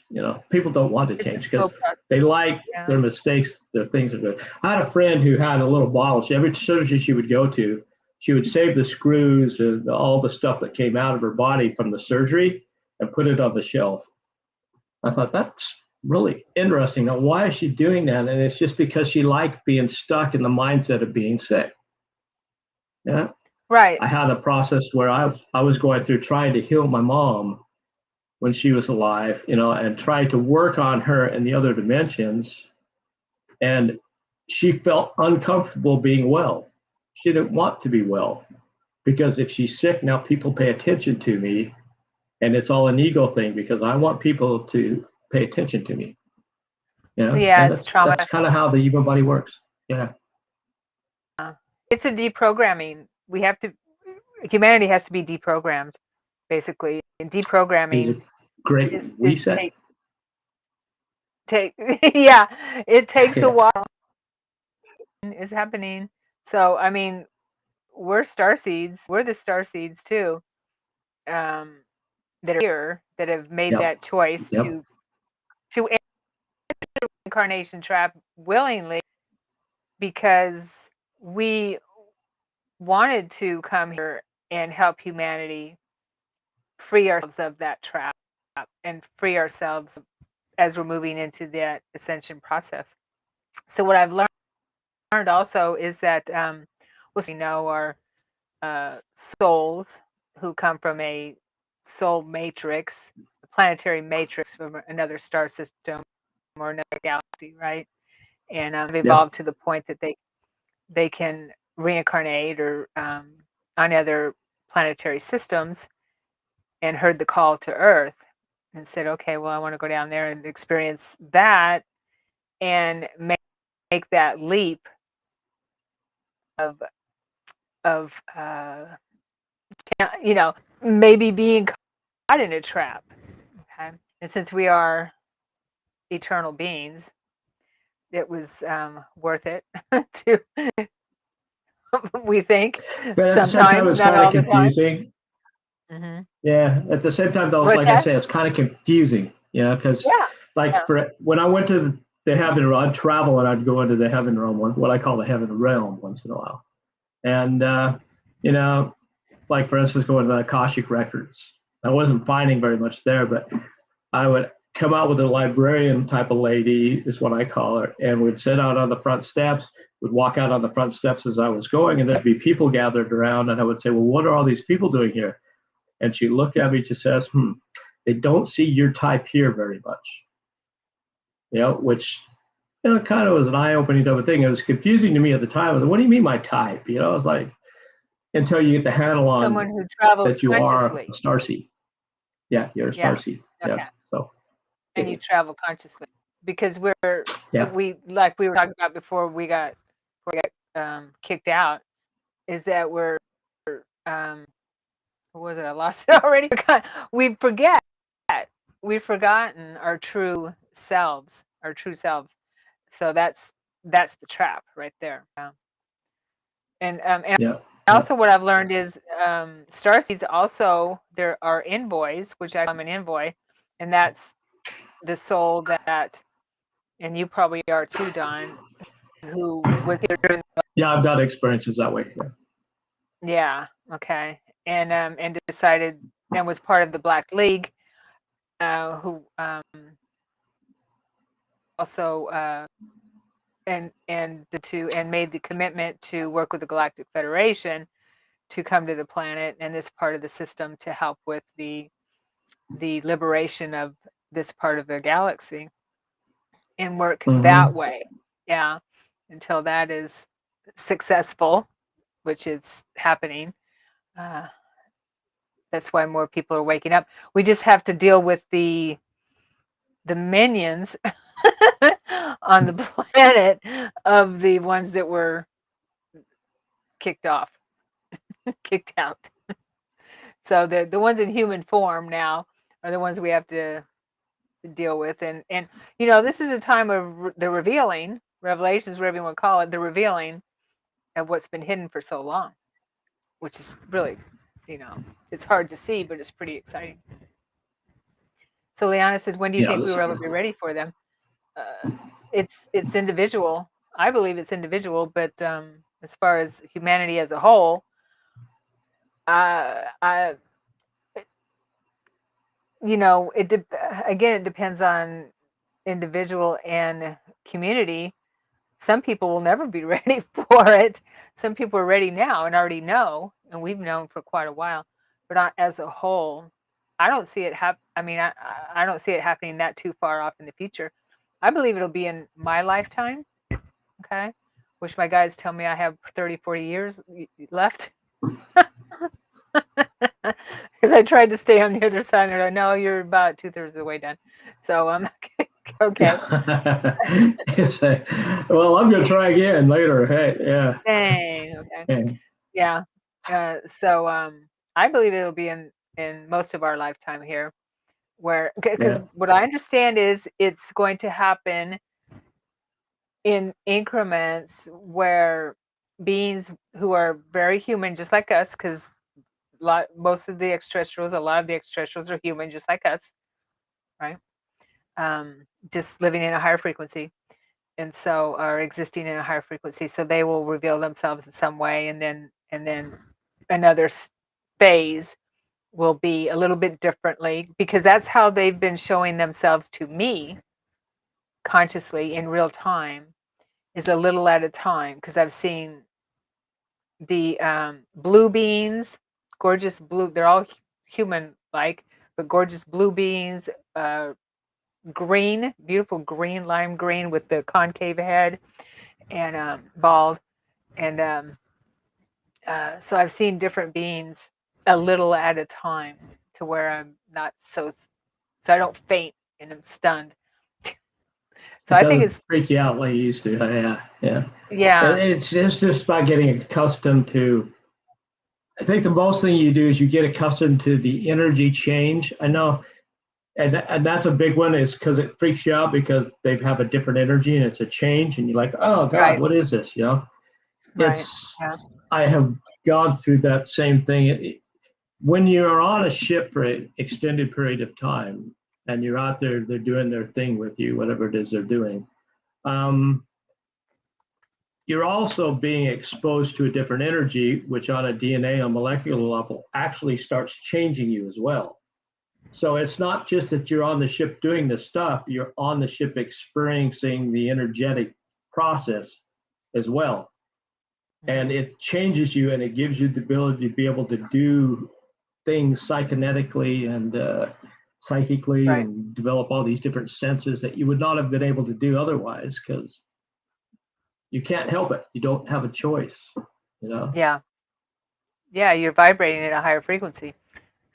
People don't want to change because they like their mistakes, their things are good. I had a friend who had a little bottle. Every surgery she would go to, she would save the screws and all the stuff that came out of her body from the surgery and put it on the shelf. I thought, that's really interesting. Now, why is she doing that? And it's just because she liked being stuck in the mindset of being sick. Yeah. Right. I had a process where I was going through trying to heal my mom when she was alive, and tried to work on her in the other dimensions. And she felt uncomfortable being well. She didn't want to be well because if she's sick, now people pay attention to me. And it's all an ego thing because I want people to pay attention to me. Yeah, it's trauma. That's kind of how the ego body works. Yeah. It's a deprogramming. Humanity has to be deprogrammed, basically. And deprogramming great reset. Yeah, it takes a while. It's happening. So, I mean, we're Starseeds. We're the Starseeds too. That are here, that have made that choice to enter the incarnation trap willingly, because we wanted to come here and help humanity free ourselves of that trap and free ourselves as we're moving into that ascension process. So what I've learned also is that we know are souls who come from a soul matrix, a planetary matrix from another star system or another galaxy, right? And they've evolved to the point that they can reincarnate or on other planetary systems, and heard the call to Earth and said, okay, well, I want to go down there and experience that and make that leap of maybe being caught in a trap. Okay, and since we are eternal beings, it was worth it to we think. But at the same time, it's kind of confusing. Mm-hmm. Yeah, at the same time, though, like I say, it's kind of confusing, because for when I went to the heaven realm, I'd travel and I'd go into the heaven realm, what I call the heaven realm, once in a while. And, like for instance, going to the Akashic records. I wasn't finding very much there, but I would come out with a librarian type of lady, is what I call her, and we'd sit out on the front steps, would walk out on the front steps as I was going, and there'd be people gathered around, and I would say, well, what are all these people doing here? And she looked at me, she says, they don't see your type here very much. Which kind of was an eye-opening type of thing. It was confusing to me at the time. I was like, what do you mean my type? I was like, until you get the handle on someone who travels that you are a starseed. Yeah, you're a starseed. Okay. Yeah. So. And you travel consciously, because we were talking about before we got kicked out, is that we're what was it? I lost it already. We've forgotten our true selves. So that's the trap right there. And also what I've learned is starseeds also, there are envoys, which I'm an envoy, and that's the soul that, and you probably are too, Don, who was here during I've got experiences that way. Okay. And decided and was part of the Black League, who also and made the commitment to work with the Galactic Federation to come to the planet and this part of the system to help with the liberation of this part of the galaxy, and work that way. Yeah. Until that is successful, which is happening. That's why more people are waking up. We just have to deal with the minions on the planet of the ones that were kicked out. So the ones in human form now are the ones we have to deal with, and this is a time of the revealing, revelations, whatever you want to call it, the revealing of what's been hidden for so long, which is really, it's hard to see, but it's pretty exciting. So Liana said, when do you think we will ever be ready for them? It's individual. I believe it's individual, but as far as humanity as a whole, again, it depends on individual and community. Some people will never be ready for it. Some people are ready now and already know, and we've known for quite a while, but not as a whole. I don't see it I don't see it happening that too far off in the future. I believe it'll be in my lifetime. Okay. Wish my guys tell me I have 30, 40 years left. Because I tried to stay on the other side, and they're like, no, you're about 2/3 of the way done. So I'm okay. Well, I'm gonna try again later. Hey, yeah. Dang. Okay. Yeah. So I believe it'll be in most of our lifetime here, where because what I understand is it's going to happen in increments where beings who are very human, just like us, because most of the extraterrestrials, a lot of the extraterrestrials are human, just like us, right? Just living in a higher frequency, and so are existing in a higher frequency. So they will reveal themselves in some way, and then another phase will be a little bit differently, because that's how they've been showing themselves to me consciously in real time, is a little at a time, because I've seen the blue beings, gorgeous blue, they're all human like, but gorgeous blue beings, green, beautiful green, lime green with the concave head and bald. And so I've seen different beings a little at a time, to where I'm not so I don't faint and I'm stunned. So I think it's freak you out like you used to. Yeah. Yeah. It's just about getting accustomed to. I think the most thing you do is you get accustomed to the energy change. I know, and that's a big one, is because it freaks you out because they have a different energy and it's a change, and you're like, oh God, Right. what is this? Right. Yeah. I have gone through that same thing. When you're on a ship for an extended period of time and you're out there, they're doing their thing with you, whatever it is they're doing. You're also being exposed to a different energy, which on a DNA, a molecular level, actually starts changing you as well. So it's not just that you're on the ship doing this stuff, you're on the ship experiencing the energetic process as well. And it changes you, and it gives you the ability to be able to do things psychonetically and psychically, Right. and develop all these different senses that you would not have been able to do otherwise, because you can't help it. You don't have a choice, Yeah. Yeah, you're vibrating at a higher frequency.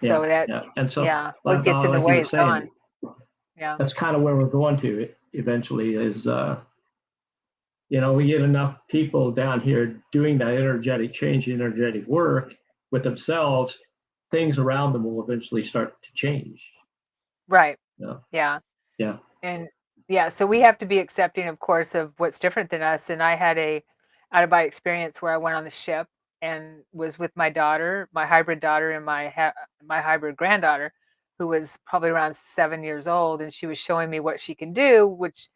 So And so, what gets in the like you way were is gone. saying, Yeah. that's kind of where we're going to eventually is, we get enough people down here doing that energetic change, energetic work with themselves, things around them will eventually start to change. Right. Yeah. And so we have to be accepting, of course, of what's different than us. And I had a out of body experience where I went on the ship and was with my daughter, my hybrid daughter, and my hybrid granddaughter, who was probably around 7 years old, and she was showing me what she can do, which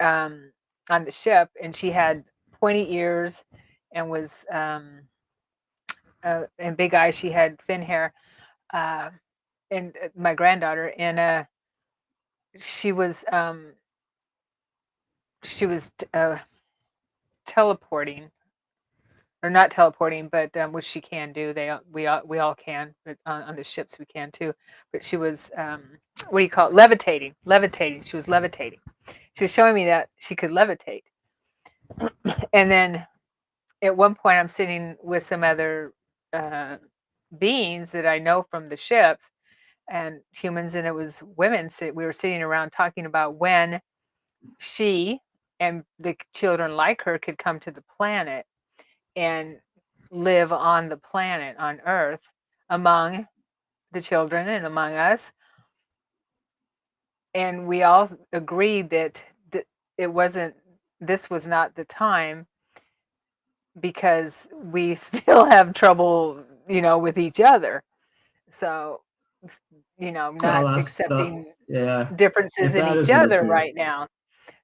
on the ship, and she had pointy ears and was and big eyes. She had thin hair, and my granddaughter, and she was teleporting, or not teleporting, but which she can do. We all can, but on the ships we can too. But she was what do you call it? Levitating. Levitating. She was levitating. She was showing me that she could levitate. And then at one point, I'm sitting with some other beings that I know from the ships and humans, and it was women. So we were sitting around talking about when she and the children like her could come to the planet and live on the planet, on Earth, among the children and among us. And we all agreed that it wasn't this was not the time because we still have trouble, with each other. So, not Well, accepting yeah. differences If in that each isn't the other truth, right now.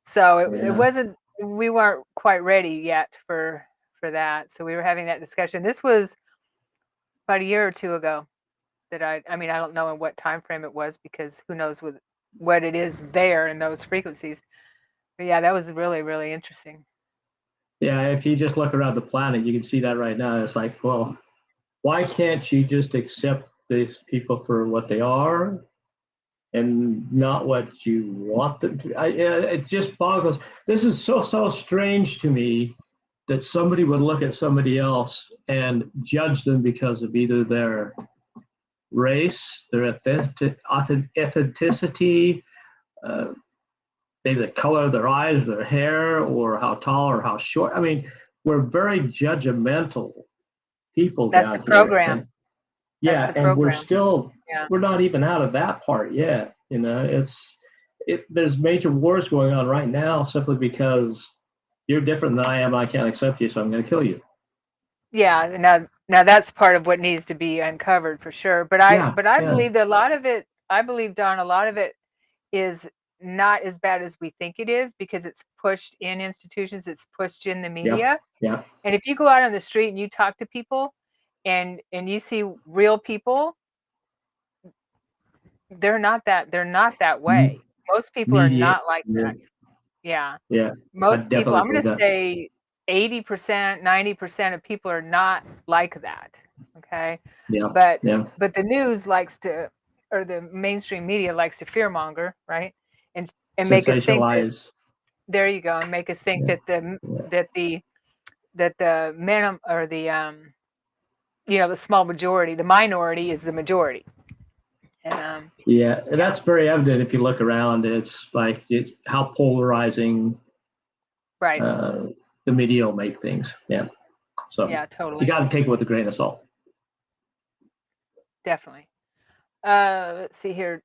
So it yeah. wasn't, we weren't quite ready yet for that. So we were having that discussion. This was about a year or two ago that I mean, I don't know in what time frame it was because who knows what it is there in those frequencies. But yeah, that was really, really interesting. Yeah, if you just look around the planet, you can see that right now. It's like, well, why can't you just accept these people for what they are and not what you want them to? It just boggles. This is so strange to me that somebody would look at somebody else and judge them because of either their race, their authenticity, uh, maybe the color of their eyes, their hair, or how tall or how short. I mean, we're very judgmental people That's the down here, program. and That's yeah, the and program. Yeah. we're not even out of that part yet. There's major wars going on right now simply because you're different than I am. I can't accept you, so I'm going to kill you. Yeah. Now that's part of what needs to be uncovered for sure. But Yeah, I yeah, believe that a lot of it, I believe, Don, a lot of it is not as bad as we think it is because it's pushed in institutions, it's pushed in the yeah, media. yeah. And if you go out on the street and you talk to people and you see real people, they're not that way. Most people are Media, not like that. Yeah. yeah, I Most people, definitely I'm believe going to that. say 80%, 90% of people are not like that. Okay? Yeah, But yeah. the news likes to, or the mainstream media likes to fearmonger, right? And make us think that, Sensationalize. there you go, and make us think Yeah, that the yeah. that the that the minim or the small majority, the minority is the majority. And Yeah, yeah, that's very evident if you look around. It's like how polarizing right. uh, the media will make things. Yeah, so Yeah, you totally. got to take it with a grain of salt. Definitely. Let's see here.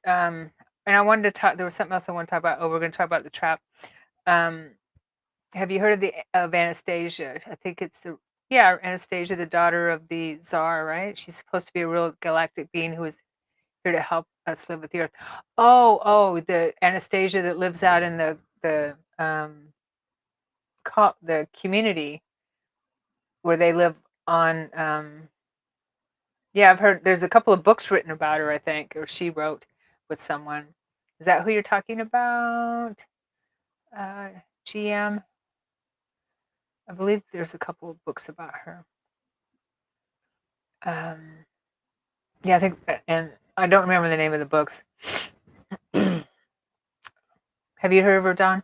And I wanted to talk, there was something else I want to talk about. Oh, we're going to talk about the trap. Um, have you heard of Anastasia? I think it's Anastasia, the daughter of the Tsar, right? She's supposed to be a real galactic being who is here to help us live with the Earth. Oh, the Anastasia that lives out in the community where they live on. Yeah, I've heard there's a couple of books written about her, I think, or she wrote with someone. Is that who you're talking about? Uh, GM? I believe there's a couple of books about her. Yeah, I think, and I don't remember the name of the books. Have you heard of her, Don?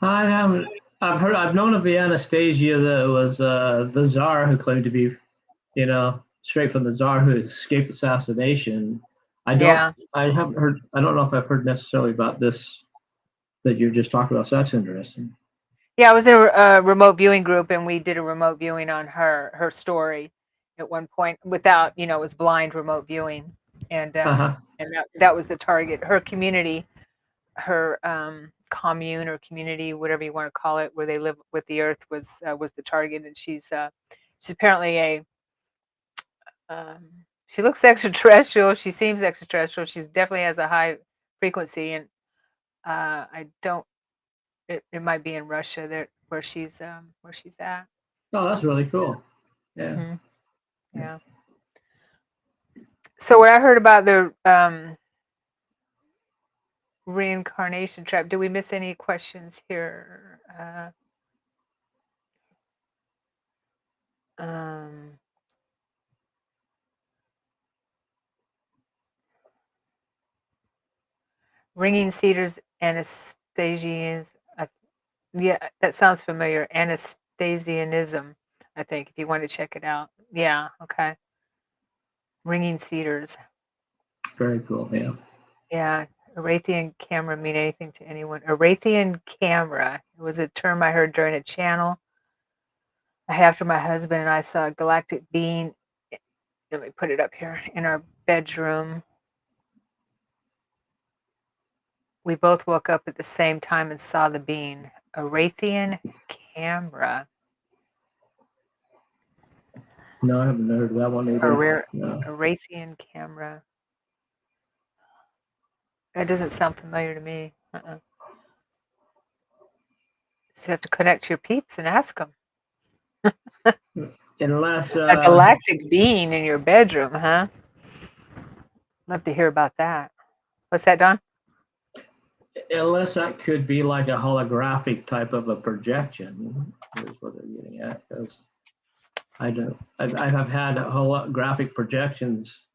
I haven't. I've known of the Anastasia that was the Tsar who claimed to be, straight from the Tsar who escaped assassination. Yeah. I haven't heard. I don't know if I've heard necessarily about this that you're just talking about. So that's interesting. Yeah, I was in a remote viewing group, and we did a remote viewing on her story at one point without, it was blind remote viewing, and Uh huh. that was the target. Her community, her commune or community, whatever you want to call it, where they live with the Earth was the target, and she's apparently she looks extraterrestrial. She seems extraterrestrial. She definitely has a high frequency, and I don't. It might be in Russia there where she's at. Oh, that's really cool. Yeah. Hmm. Yeah. So what I heard about the reincarnation trap. Did we miss any questions here? Um, ringing cedars, Anastasians. Yeah, that sounds familiar. Anastasianism, I think. If you want to check it out. Yeah. Okay. Ringing cedars. Very cool. Yeah. Yeah. Arathian camera mean anything to anyone? Arathian camera. It was a term I heard during a channel. After my husband and I saw a galactic being. Let me put it up here in our bedroom. We both woke up at the same time and saw the being. A Raytheon camera. No, I haven't heard of that one either. No. A Raytheon camera. That doesn't sound familiar to me. So you have to connect to your peeps and ask them. Unless A galactic being in your bedroom, huh? Love to hear about that. What's that, Don? unless that could be like a holographic type of a projection, is what they're getting at. Because I have had holographic projections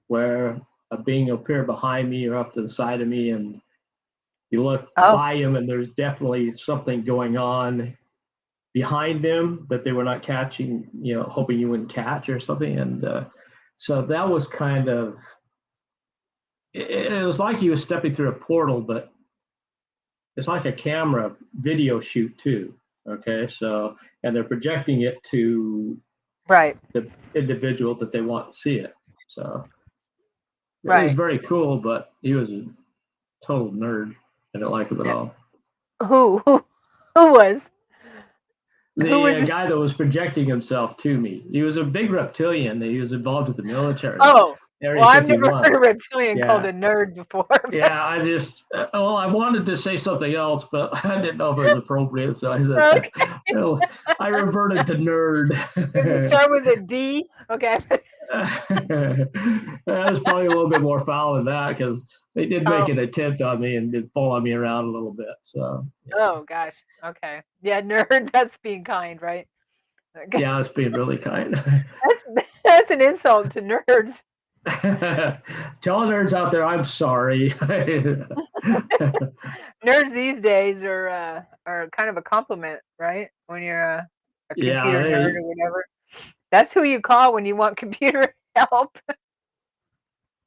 where a being will appear behind me or up to the side of me, and you look by him, and there's definitely something going on behind them that they were not catching, hoping you wouldn't catch or something. And so that was kind of, it was like he was stepping through a portal, but it's like a camera video shoot too. Okay, so, and they're projecting it to the individual that they want to see it. So it was very cool, but he was a total nerd. I didn't like him at all. Who was? The guy that was projecting himself to me. He was a big reptilian. He was involved with the military. Oh, well, I've never heard a reptilian called a nerd before. Yeah, I wanted to say something else, but I didn't know if it was appropriate, so I said, I reverted to nerd. Does it start with a D? Okay. That was probably a little bit more foul than that, because they did make an attempt on me and did follow me around a little bit. So. Yeah. Oh gosh. Okay. Yeah, nerd. That's being kind, right? Okay. Yeah, that's being really kind. That's an insult to nerds. To all nerds out there, I'm sorry. Nerds these days are kind of a compliment, right? When you're a computer nerd or whatever. That's who you call when you want computer help.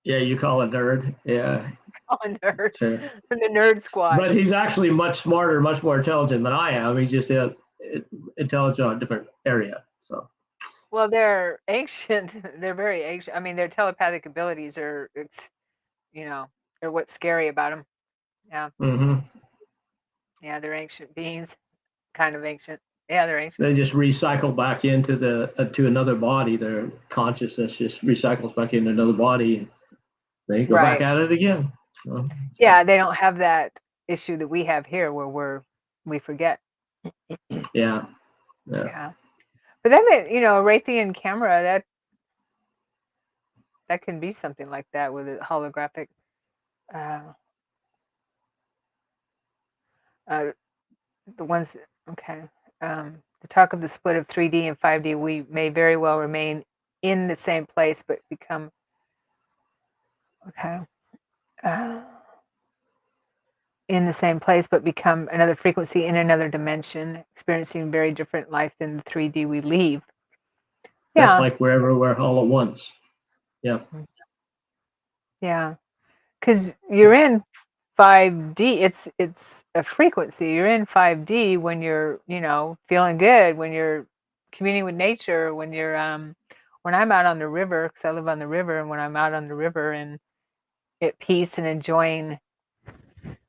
Yeah, you call a nerd. Yeah. Call a nerd. Sure. The nerd squad. But he's actually much smarter, much more intelligent than I am. He's just intelligent on a different area. So. Well, they're ancient. They're very ancient. I mean, their telepathic abilities are, they're what's scary about them. Yeah. Mm-hmm. Yeah, they're ancient beings. Kind of ancient. Yeah, they're ancient. They just recycle back into to another body. Their consciousness just recycles back into another body. They go back at it again. So. Yeah, they don't have that issue that we have here, where we forget. Yeah. But that meant, a Raytheon camera that can be something like that with a holographic. The ones, the talk of the split of 3D and 5D, we may very well remain in the same place, but become, in the same place, but become another frequency in another dimension, experiencing very different life than the 3D we leave. Yeah. That's like we're everywhere all at once. Yeah. Yeah. Because you're in 5D. It's a frequency. You're in 5D when you're, feeling good, when you're communing with nature, when you're when I'm out on the river, because I live on the river, and when I'm out on the river and at peace and enjoying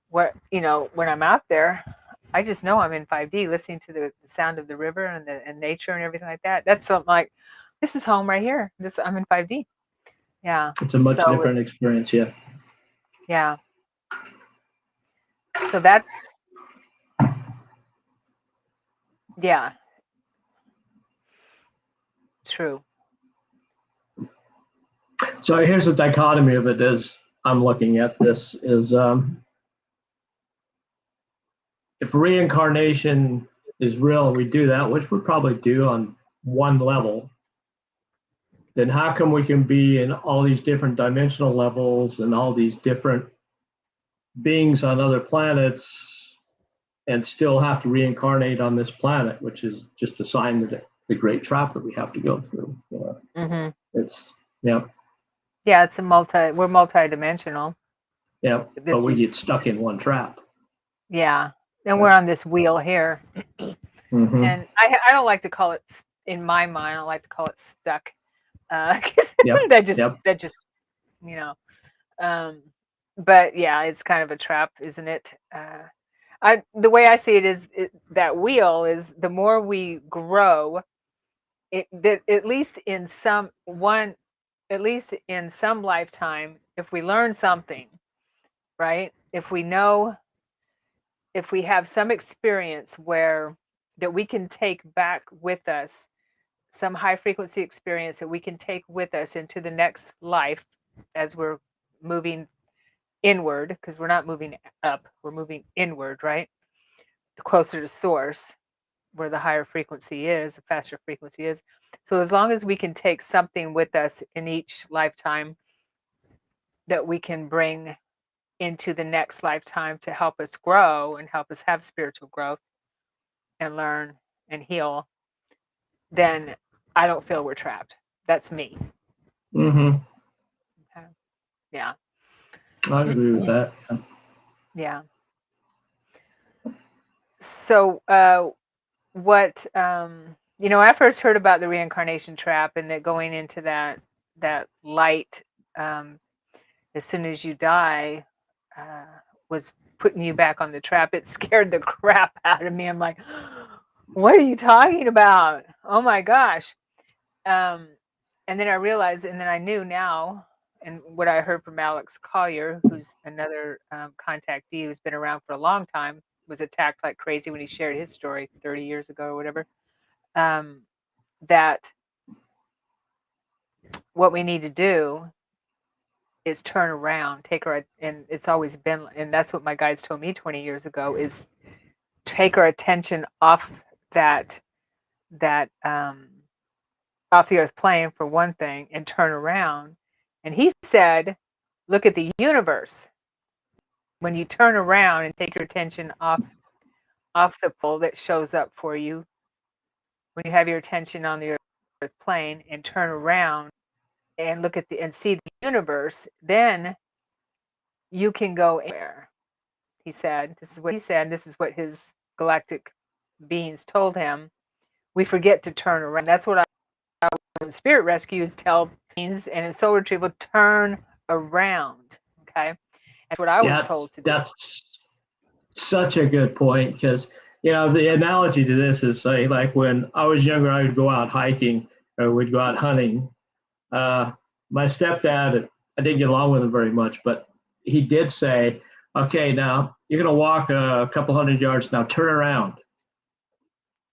when I'm out there, I just know I'm in 5D, listening to the sound of the river and nature and everything like that. That's something like, this is home right here. I'm in 5D. Yeah. It's a much different experience, yeah. Yeah. So that's, yeah. True. So here's the dichotomy of it as I'm looking at this is, if reincarnation is real and we do that, which we probably do on one level, then how come we can be in all these different dimensional levels and all these different beings on other planets and still have to reincarnate on this planet, which is just a sign that the great trap that we have to go through. Mm-hmm. It's, yeah. Yeah, we're multi-dimensional. Yeah, but we get stuck in one trap. Yeah, and we're on this wheel here. Mm-hmm. And I don't like to call it, in my mind, I don't like to call it stuck. That just, but yeah, it's kind of a trap, isn't it? the way I see it is that wheel is the more we grow, at least in some lifetime, if we learn something, right? If we have some experience that we can take back with us, some high frequency experience that we can take with us into the next life as we're moving inward, because we're not moving up, we're moving inward, right? Closer to source, where the higher frequency is, the faster frequency is. So as long as we can take something with us in each lifetime that we can bring into the next lifetime to help us grow and help us have spiritual growth and learn and heal, then I don't feel we're trapped. That's me. Mm-hmm. Okay. Yeah. I agree with that. Yeah. So, what I first heard about the reincarnation trap and that going into that light as soon as you die was putting you back on the trap. It scared the crap out of me. I'm like, what are you talking about? Oh my gosh. And then I realized, and then I knew now, and what I heard from Alex Collier, who's another contactee who's been around for a long time, was attacked like crazy when he shared his story 30 years ago or whatever, that what we need to do is turn around, and it's always been, and that's what my guides told me 20 years ago, is take our attention off that off the earth plane for one thing and turn around. And he said, look at the universe. When you turn around and take your attention off the pole that shows up for you, when you have your attention on the earth plane and turn around and look at and see the universe, then you can go anywhere. He said, this is what he said, this is what his galactic beings told him. We forget to turn around. That's what in spirit rescue is tell beings, and in soul retrieval, turn around. Okay. That's what I was told to do. That's such a good point, because the analogy to this is, say, like when I was younger, I would go out hiking or we'd go out hunting. My stepdad, I didn't get along with him very much, but he did say, okay, now you're going to walk a couple hundred yards, now turn around.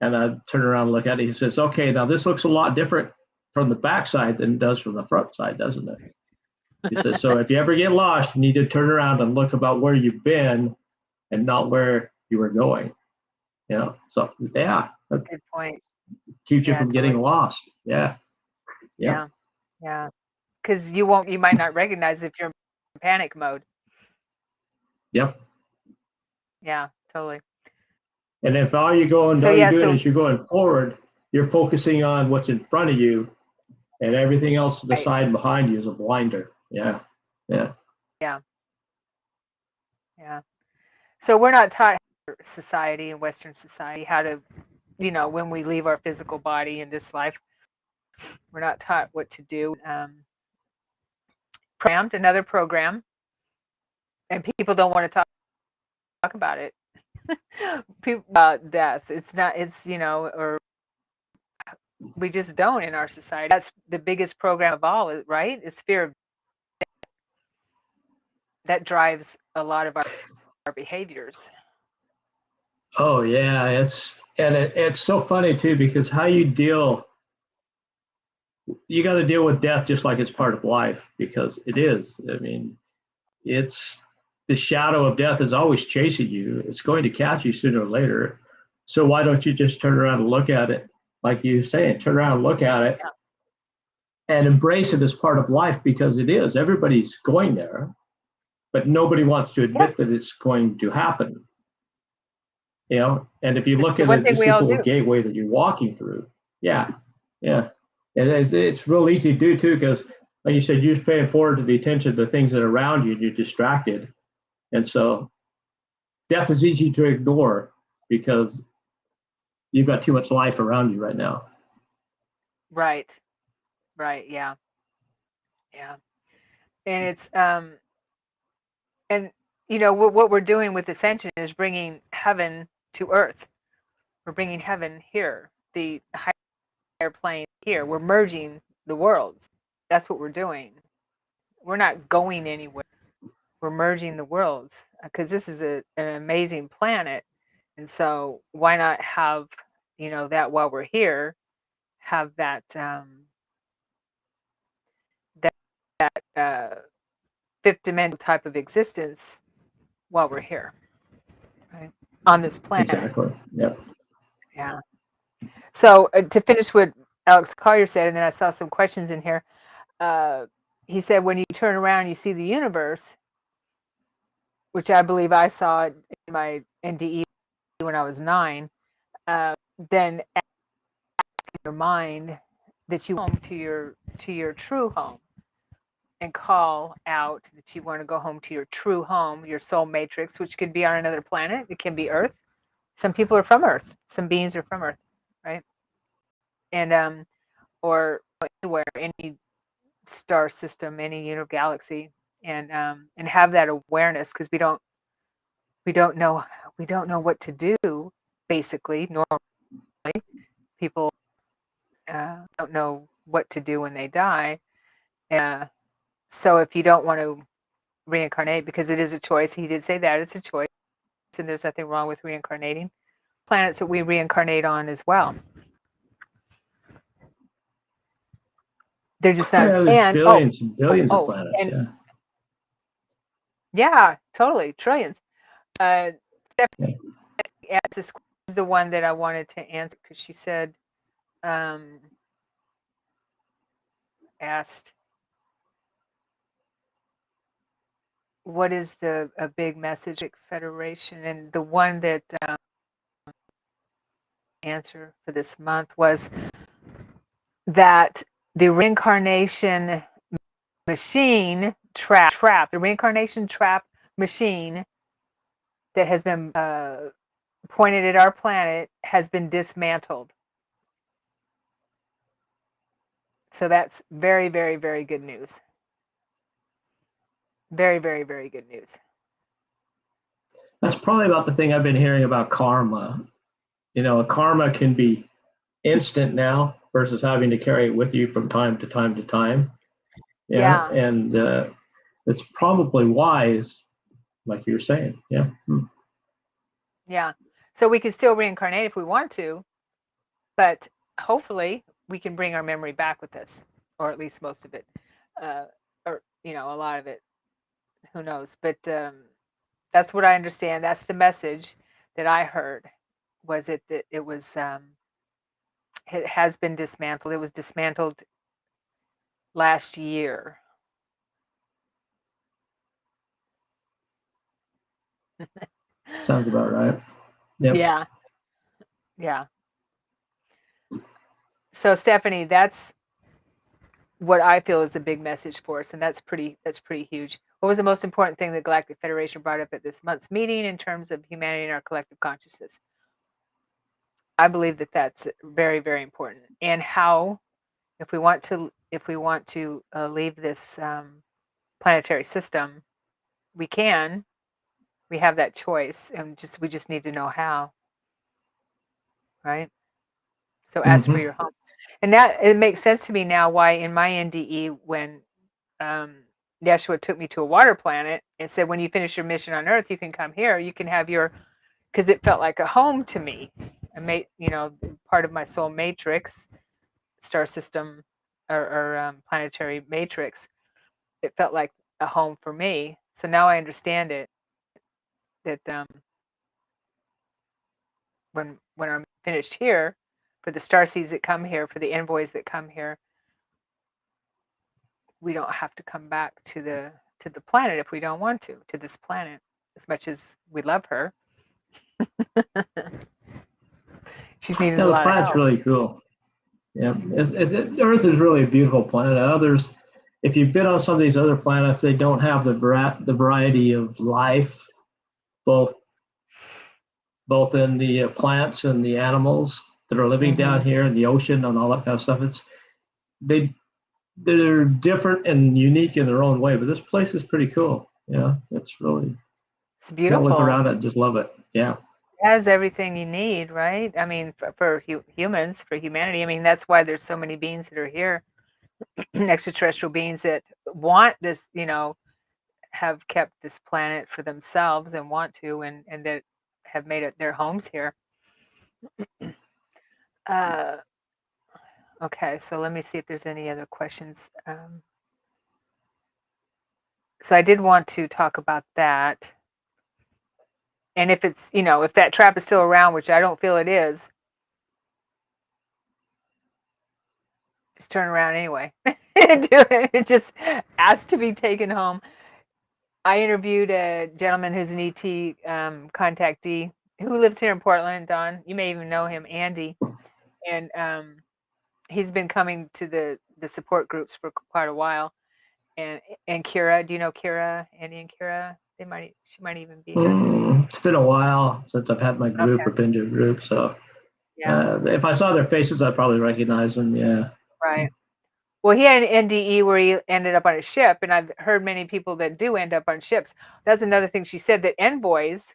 And I turn around and look at it. He says, okay, now this looks a lot different from the backside than it does from the front side, doesn't it? He says, so if you ever get lost, you need to turn around and look about where you've been and not where you were going. So yeah. Good point. Keeps you from getting lost. Yeah. Yeah. Because you might not recognize if you're in panic mode. Yep. Yeah, totally. And if all you're doing is you're going forward, you're focusing on what's in front of you, and everything else to the side and behind you is a blinder. Yeah. So we're not taught society and Western society how to, when we leave our physical body in this life, we're not taught what to do. Programmed, another program, and people don't want to talk about it. People about death. Or we just don't in our society. That's the biggest program of all, right? It's fear of death. That drives a lot of our behaviors. Oh yeah, it's so funny too, because how you got to deal with death just like it's part of life, because it is. I mean, it's the shadow of death is always chasing you. It's going to catch you sooner or later. So why don't you just turn around and look at it, like you saying, turn around and look at it, and embrace it as part of life, because it is. Everybody's going there, but nobody wants to admit that it's going to happen. And if you look at it, just this little gateway that you're walking through. Yeah. And it's real easy to do too, because like you said, you're just paying forward to the attention of the things that are around you and you're distracted. And so death is easy to ignore because you've got too much life around you right now. Right. Yeah. And it's and you know, what we're doing with ascension is bringing heaven to earth. We're bringing heaven here, the higher plane here. We're merging the worlds. That's what we're doing. We're not going anywhere. We're merging the worlds because this is an amazing planet. And so why not have, you know, that while we're here, have that fifth dimensional type of existence while we're here, right? On this planet. Exactly. Yep. Yeah. So to finish what Alex Collier said, and then I saw some questions in here. He said, when you turn around, you see the universe, which I believe I saw in my NDE when I was 9. Then ask in your mind that you home to your true home, and call out that you want to go home to your true home, your soul matrix, which could be on another planet. It can be Earth. Some people are from Earth. Some beings are from Earth, right? And or anywhere, any star system, any galaxy, and have that awareness, because we don't know what to do. Basically, normally people don't know what to do when they die. So if you don't want to reincarnate, because it is a choice, he did say that it's a choice, and there's nothing wrong with reincarnating. Planets that we reincarnate on as well. They're just not. Yeah, there's And billions and billions of planets. and, Yeah. yeah, totally, trillions. Stephanie asked this is the one that I wanted to answer, because she said, asked, what is a big message Federation? And the one that answer for this month was that the reincarnation machine trap, the reincarnation trap machine that has been pointed at our planet has been dismantled. So that's very, very, very good news. Very, very, very good news. That's probably about the thing I've been hearing about karma. You know, karma can be instant now versus having to carry it with you from time to time to time. Yeah. And it's probably wise, like you were saying. Yeah. Yeah. So we can still reincarnate if we want to, but hopefully we can bring our memory back with us, or at least most of it, or a lot of it. Who knows? But that's what I understand. That's the message that I heard. Was it that it was it has been dismantled? It was dismantled last year. Sounds about right. Yep. Yeah. Yeah. So Stephanie, that's what I feel is the big message for us, and that's pretty huge. What was the most important thing the Galactic Federation brought up at this month's meeting in terms of humanity and our collective consciousness? I believe that that's very, very important. And how, if we want to leave this planetary system, we can. We have that choice, and we just need to know how. Right. So ask for your home. And that it makes sense to me now why in my NDE, when Yeshua took me to a water planet and said, when you finish your mission on Earth, you can come here. You can have because it felt like a home to me. I made, part of my soul matrix, star system or planetary matrix. It felt like a home for me. So now I understand it, that when I'm finished here, for the starseeds that come here, for the envoys that come here, we don't have to come back to the planet if we don't want to this planet, as much as we love her. She's needed a lot of help. The planet's really cool. Yeah, Earth is really a beautiful planet. Others, if you've been on some of these other planets, they don't have the variety of life, both in the plants and the animals that are living down here in the ocean and all that kind of stuff. They're different and unique in their own way, but this place is pretty cool. Yeah, it's really It's Can't look beautiful. around it and just love it. Yeah. It has everything you need, right? I mean, for humans, for humanity. I mean, that's why there's so many beings that are here, extraterrestrial beings that want this, have kept this planet for themselves and want to, and that have made it their homes here. Uh, okay, so let me see if there's any other questions. So I did want to talk about that. And if it's, if that trap is still around, which I don't feel it is, just turn around anyway. Do it. It just ask to be taken home. I interviewed a gentleman who's an ET contactee who lives here in Portland, Don. You may even know him, Andy. And he's been coming to the support groups for quite a while. And Kira, do you know Kira, Andy and Kira? She might even be here. It's been a while since I've had my group Okay. or been to a group, so Yeah. if I saw their faces, I'd probably recognize them. Yeah. Right. Well, he had an NDE where he ended up on a ship, and I've heard many people that do end up on ships. That's another thing she said, that envoys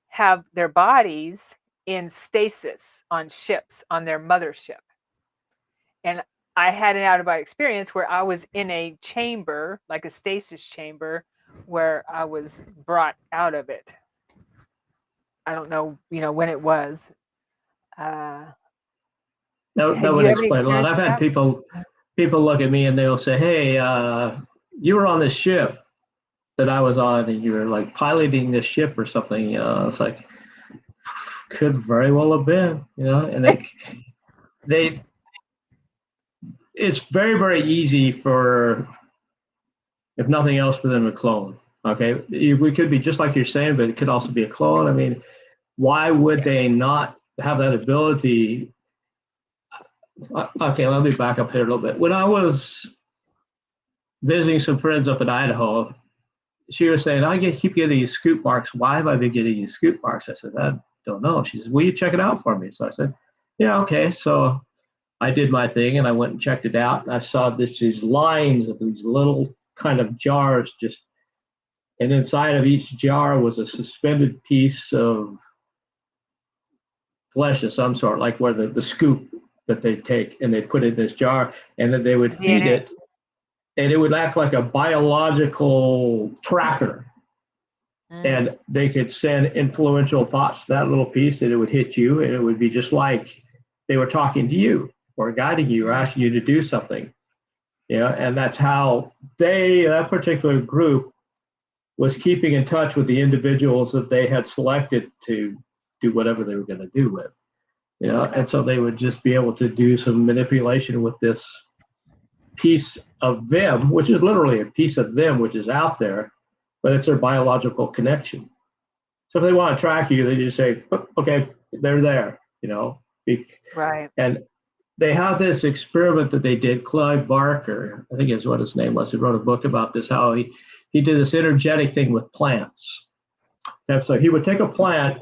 have their bodies in stasis on ships, on their mothership. And I had an out of body experience where I was in a chamber, like a stasis chamber, where I was brought out of it. I don't know, when it was. That Had would you have any explain a lot. experience I've with had that? people look at me and they'll say, "Hey, you were on this ship that I was on, and you were like piloting this ship or something." It's like could very well have been, and they it's very very easy for, if nothing else, for them to clone. Okay, we could be just like you're saying, but it could also be a clone. I mean, why would they not have that ability? Okay, let me back up here a little bit. When I was visiting some friends up in Idaho, she was saying, keep getting these scoop marks. Why have I been getting these scoop marks? I said, I don't know. She says, will you check it out for me? So I said, yeah, okay. So I did my thing and I went and checked it out. And I saw these lines of these little kind of jars and inside of each jar was a suspended piece of flesh of some sort, like where the scoop that they take and they put in this jar, and then they would feed DNA. it, and it would act like a biological tracker. And they could send influential thoughts to that little piece, and it would hit you, and it would be just like they were talking to you or guiding you or asking you to do something. And that's how that particular group was keeping in touch with the individuals that they had selected to do whatever they were going to do with. Okay. And so they would just be able to do some manipulation with this piece of them, which is literally a piece of them, which is out there, but it's their biological connection. So if they want to track you, they just say, okay, they're there, Right. And they have this experiment that they did. Clive Barker, I think is what his name was. He wrote a book about this, how he did this energetic thing with plants. And so he would take a plant,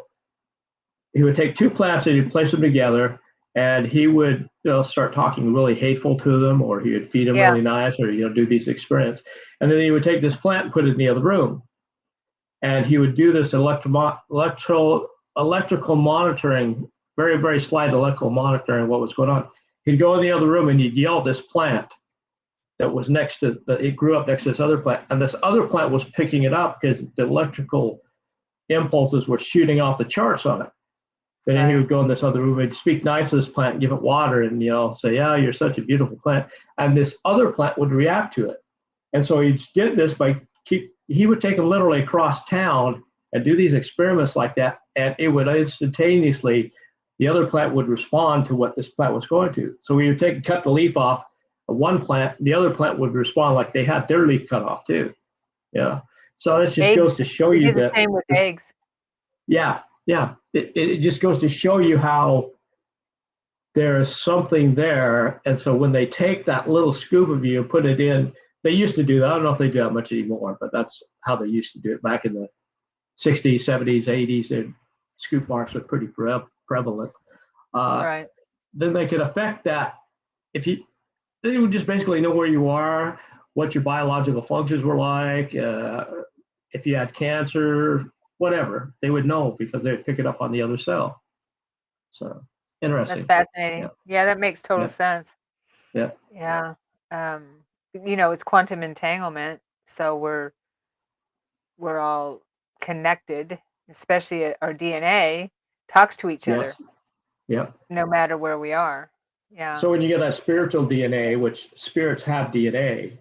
he would take two plants and he'd place them together, and he would start talking really hateful to them, or he would feed them really nice, or do these experiments. And then he would take this plant and put it in the other room. And he would do this electrical monitoring, very, very slight electrical monitoring of what was going on. He'd go in the other room and he'd yell at this plant that was it grew up next to this other plant. And this other plant was picking it up because the electrical impulses were shooting off the charts on it. Then he would go in this other room and speak nice to this plant and give it water and, say, yeah, you're such a beautiful plant. And this other plant would react to it. And so he did this he would take them literally across town and do these experiments like that. And it would instantaneously, the other plant would respond to what this plant was going to. So we would cut the leaf off of one plant, the other plant would respond like they had their leaf cut off too. Yeah. So this just Eggs. goes to show We you did the that. same with eggs. Yeah. Yeah. It just goes to show you how there is something there. And so when they take that little scoop of you and put it in, they used to do that. I don't know if they do that much anymore, but that's how they used to do it back in the 60s, 70s, 80s. And scoop marks were pretty prevalent. Right. Then they could affect that. They would just basically know where you are, what your biological functions were like, if you had cancer, whatever, they would know because they would pick it up on the other cell. So interesting. That's fascinating. Yeah, that makes total sense. Yeah. Yeah. It's quantum entanglement, so we're all connected, especially our DNA talks to each other. Yep. No matter where we are. Yeah. So when you get that spiritual DNA, which spirits have DNA,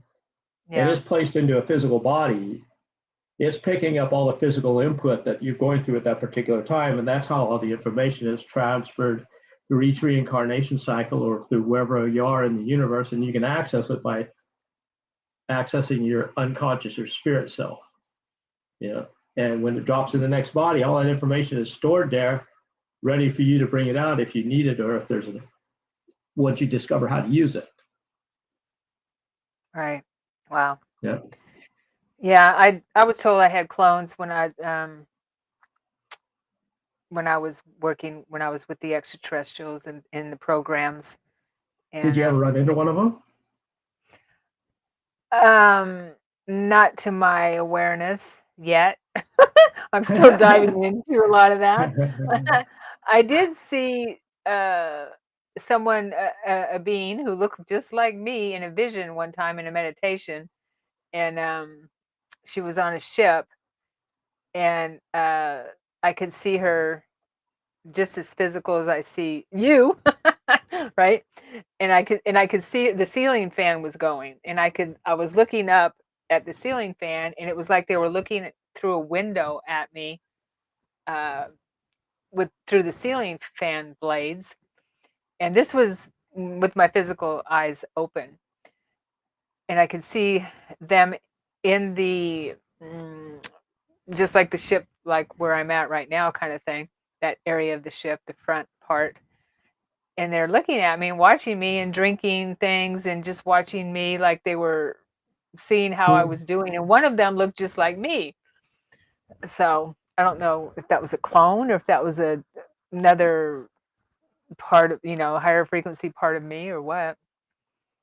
and it's placed into a physical body, it's picking up all the physical input that you're going through at that particular time, and that's how all the information is transferred through each reincarnation cycle or through wherever you are in the universe, and you can access it by accessing your unconscious or spirit self. And when it drops in the next body, all that information is stored there, ready for you to bring it out if you need it, or if there's once you discover how to use it. Right. Wow. Yeah. Yeah, I was told I had clones when I was with the extraterrestrials and in the programs. And, did you ever run into one of them? Not to my awareness yet. I'm still diving into a lot of that. I did see someone, a being who looked just like me in a vision one time in a meditation, and she was on a ship, and I could see her just as physical as I see you, right? And I could see the ceiling fan was going, and I was looking up at the ceiling fan, and it was like they were looking through a window at me, through the ceiling fan blades, and this was with my physical eyes open, and I could see them in the just like the ship, like where I'm at right now, kind of thing. That area of the ship, the front part. And they're looking at me and watching me and drinking things and just watching me like they were seeing how I was doing. And one of them looked just like me. So I don't know if that was a clone or if that was another part of, higher frequency part of me or what.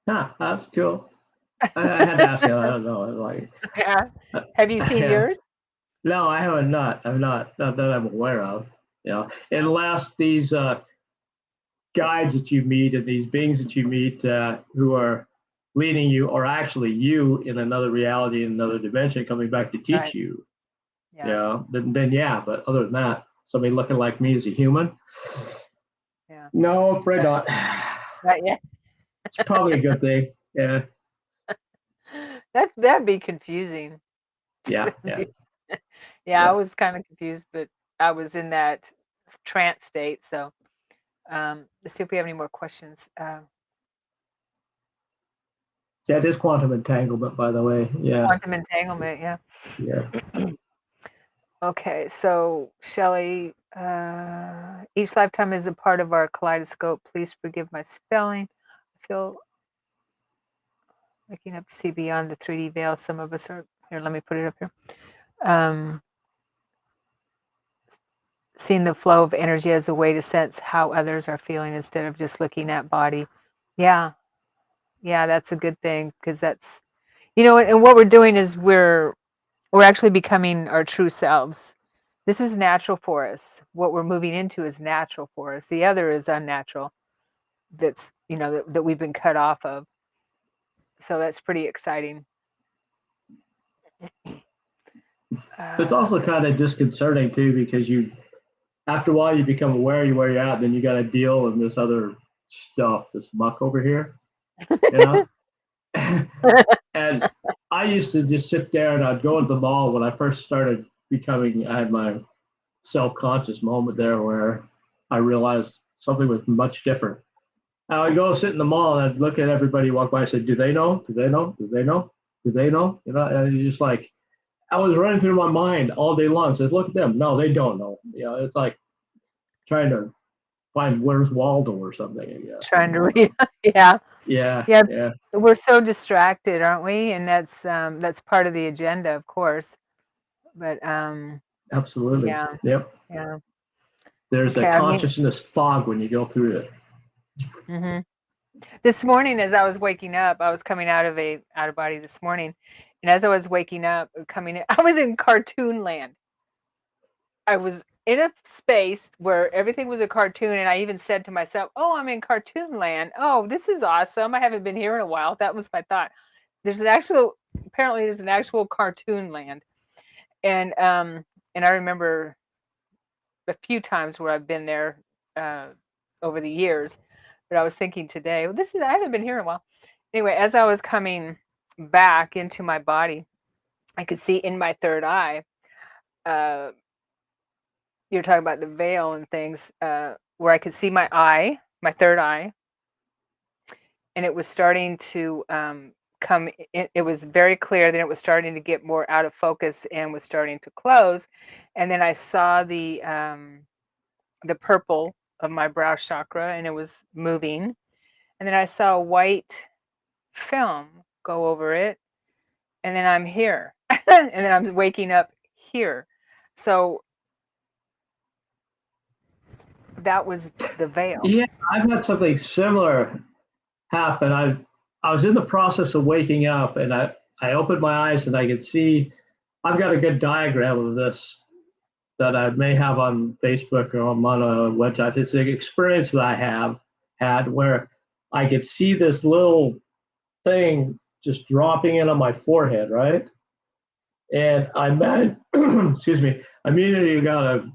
That's cool. I had to ask you. I don't know. Yeah. Have you seen yours? No, I haven't. Not that I'm aware of. Unless these guides that you meet and these beings that you meet who are leading you are actually you in another reality, in another dimension, coming back to teach you. Then yeah. But other than that, somebody looking like me as a human. Yeah. No, I'm afraid not. Not yet. It's probably a good thing. Yeah. That'd be confusing. Yeah. Yeah, I was kind of confused, but I was in that trance state. So let's see if we have any more questions. Yeah, it is quantum entanglement, by the way. Yeah. Quantum entanglement, yeah. Yeah. Okay, so Shelley, each lifetime is a part of our kaleidoscope. Please forgive my spelling. I feel looking up to see beyond the 3D veil. Some of us are here. Let me put it up here. Seeing the flow of energy as a way to sense how others are feeling instead of just looking at body. Yeah, that's a good thing because that's, and what we're doing is we're actually becoming our true selves. This is natural for us. What we're moving into is natural for us. The other is unnatural. That's, that we've been cut off of. So that's pretty exciting. It's also kind of disconcerting too, because after a while you become aware of where you're at, then you got to deal with this other stuff, this muck over here, And I used to just sit there and I'd go to the mall when I first started I had my self-conscious moment there where I realized something was much different. I would go sit in the mall and I'd look at everybody walk by and say, do they know? Do they know? Do they know? Do they know? And it's just like, I was running through my mind all day long. Says, look at them. No, they don't know. It's like trying to find Where's Waldo or something. I guess. Trying to read. Yeah. Yeah. We're so distracted, aren't we? And that's part of the agenda, of course. But absolutely. Yeah. Yep. Yeah. There's a consciousness fog when you go through it. Mm-hmm. This morning, as I was waking up, I was coming out of body this morning, And as I was waking up, coming in, I was in cartoon land. I was in a space where everything was a cartoon, and I even said to myself, "Oh, I'm in cartoon land. Oh, this is awesome. I haven't been here in a while." That was my thought. Apparently there's an actual cartoon land. And I remember a few times where I've been there over the years, but I was thinking today, well, I haven't been here in a while. Anyway, as I was coming back into my body, I could see in my third eye, you're talking about the veil and things, where I could see my third eye, and it was starting to come in. It was very clear. Then it was starting to get more out of focus and was starting to close. And then I saw the purple of my brow chakra, and it was moving. And then I saw a white film go over it, and then I'm here. And then I'm waking up here. So that was the veil. Yeah, I've had something similar happen. I was in the process of waking up, and I opened my eyes and I could see. I've got a good diagram of this that I may have on Facebook or on a website. It's an experience that I have had where I could see this little thing just dropping in on my forehead, right? And excuse me, I immediately got a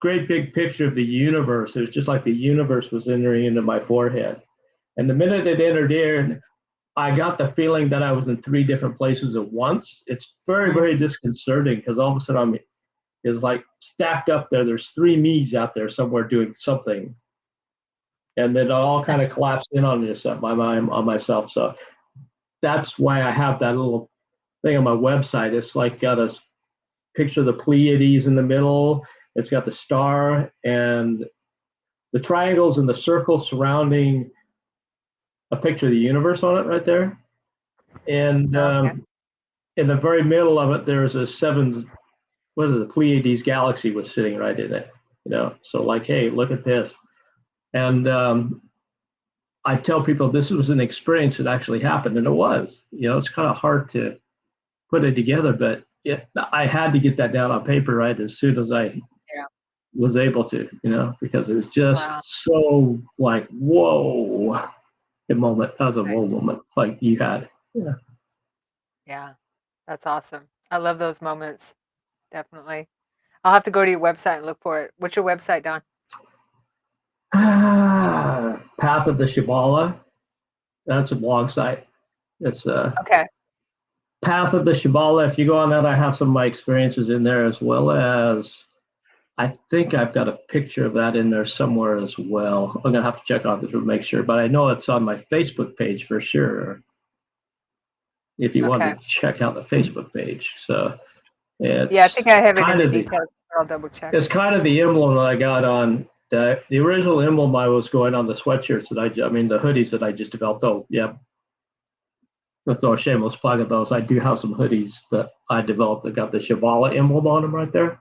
great big picture of the universe. It was just like the universe was entering into my forehead. And the minute it entered in, I got the feeling that I was in three different places at once. It's very, very disconcerting because all of a sudden it's like stacked up there. There's three me's out there somewhere doing something. And then it all kind of collapsed in on myself. So that's why I have that little thing on my website. It's like got a picture of the Pleiades in the middle. It's got the star and the triangles and the circles surrounding a picture of the universe on it right there. And in the very middle of it, there's a the Pleiades galaxy was sitting right in it. So like, hey, look at this. And I tell people this was an experience that actually happened, and it was. It's kind of hard to put it together, but I had to get that down on paper right as soon as I was able to, because it was just so like, whoa, the moment. That was a whoa moment like you had. Yeah, that's awesome. I love those moments. Definitely. I'll have to go to your website and look for it. What's your website, Don? Path of the Shambhala. That's a blog site. It's okay. Path of the Shambhala. If you go on that, I have some of my experiences in there, as well as I think I've got a picture of that in there somewhere as well. I'm gonna have to check on this to make sure, but I know it's on my Facebook page for sure. If you want to check out the Facebook page, so I think I have it in the details. I'll double check. It's kind of the emblem that I got on the original emblem I was going on the sweatshirts that the hoodies that I just developed. Oh, yeah. Let's throw a shameless plug at those. I do have some hoodies that I developed that got the Shambhala emblem on them right there.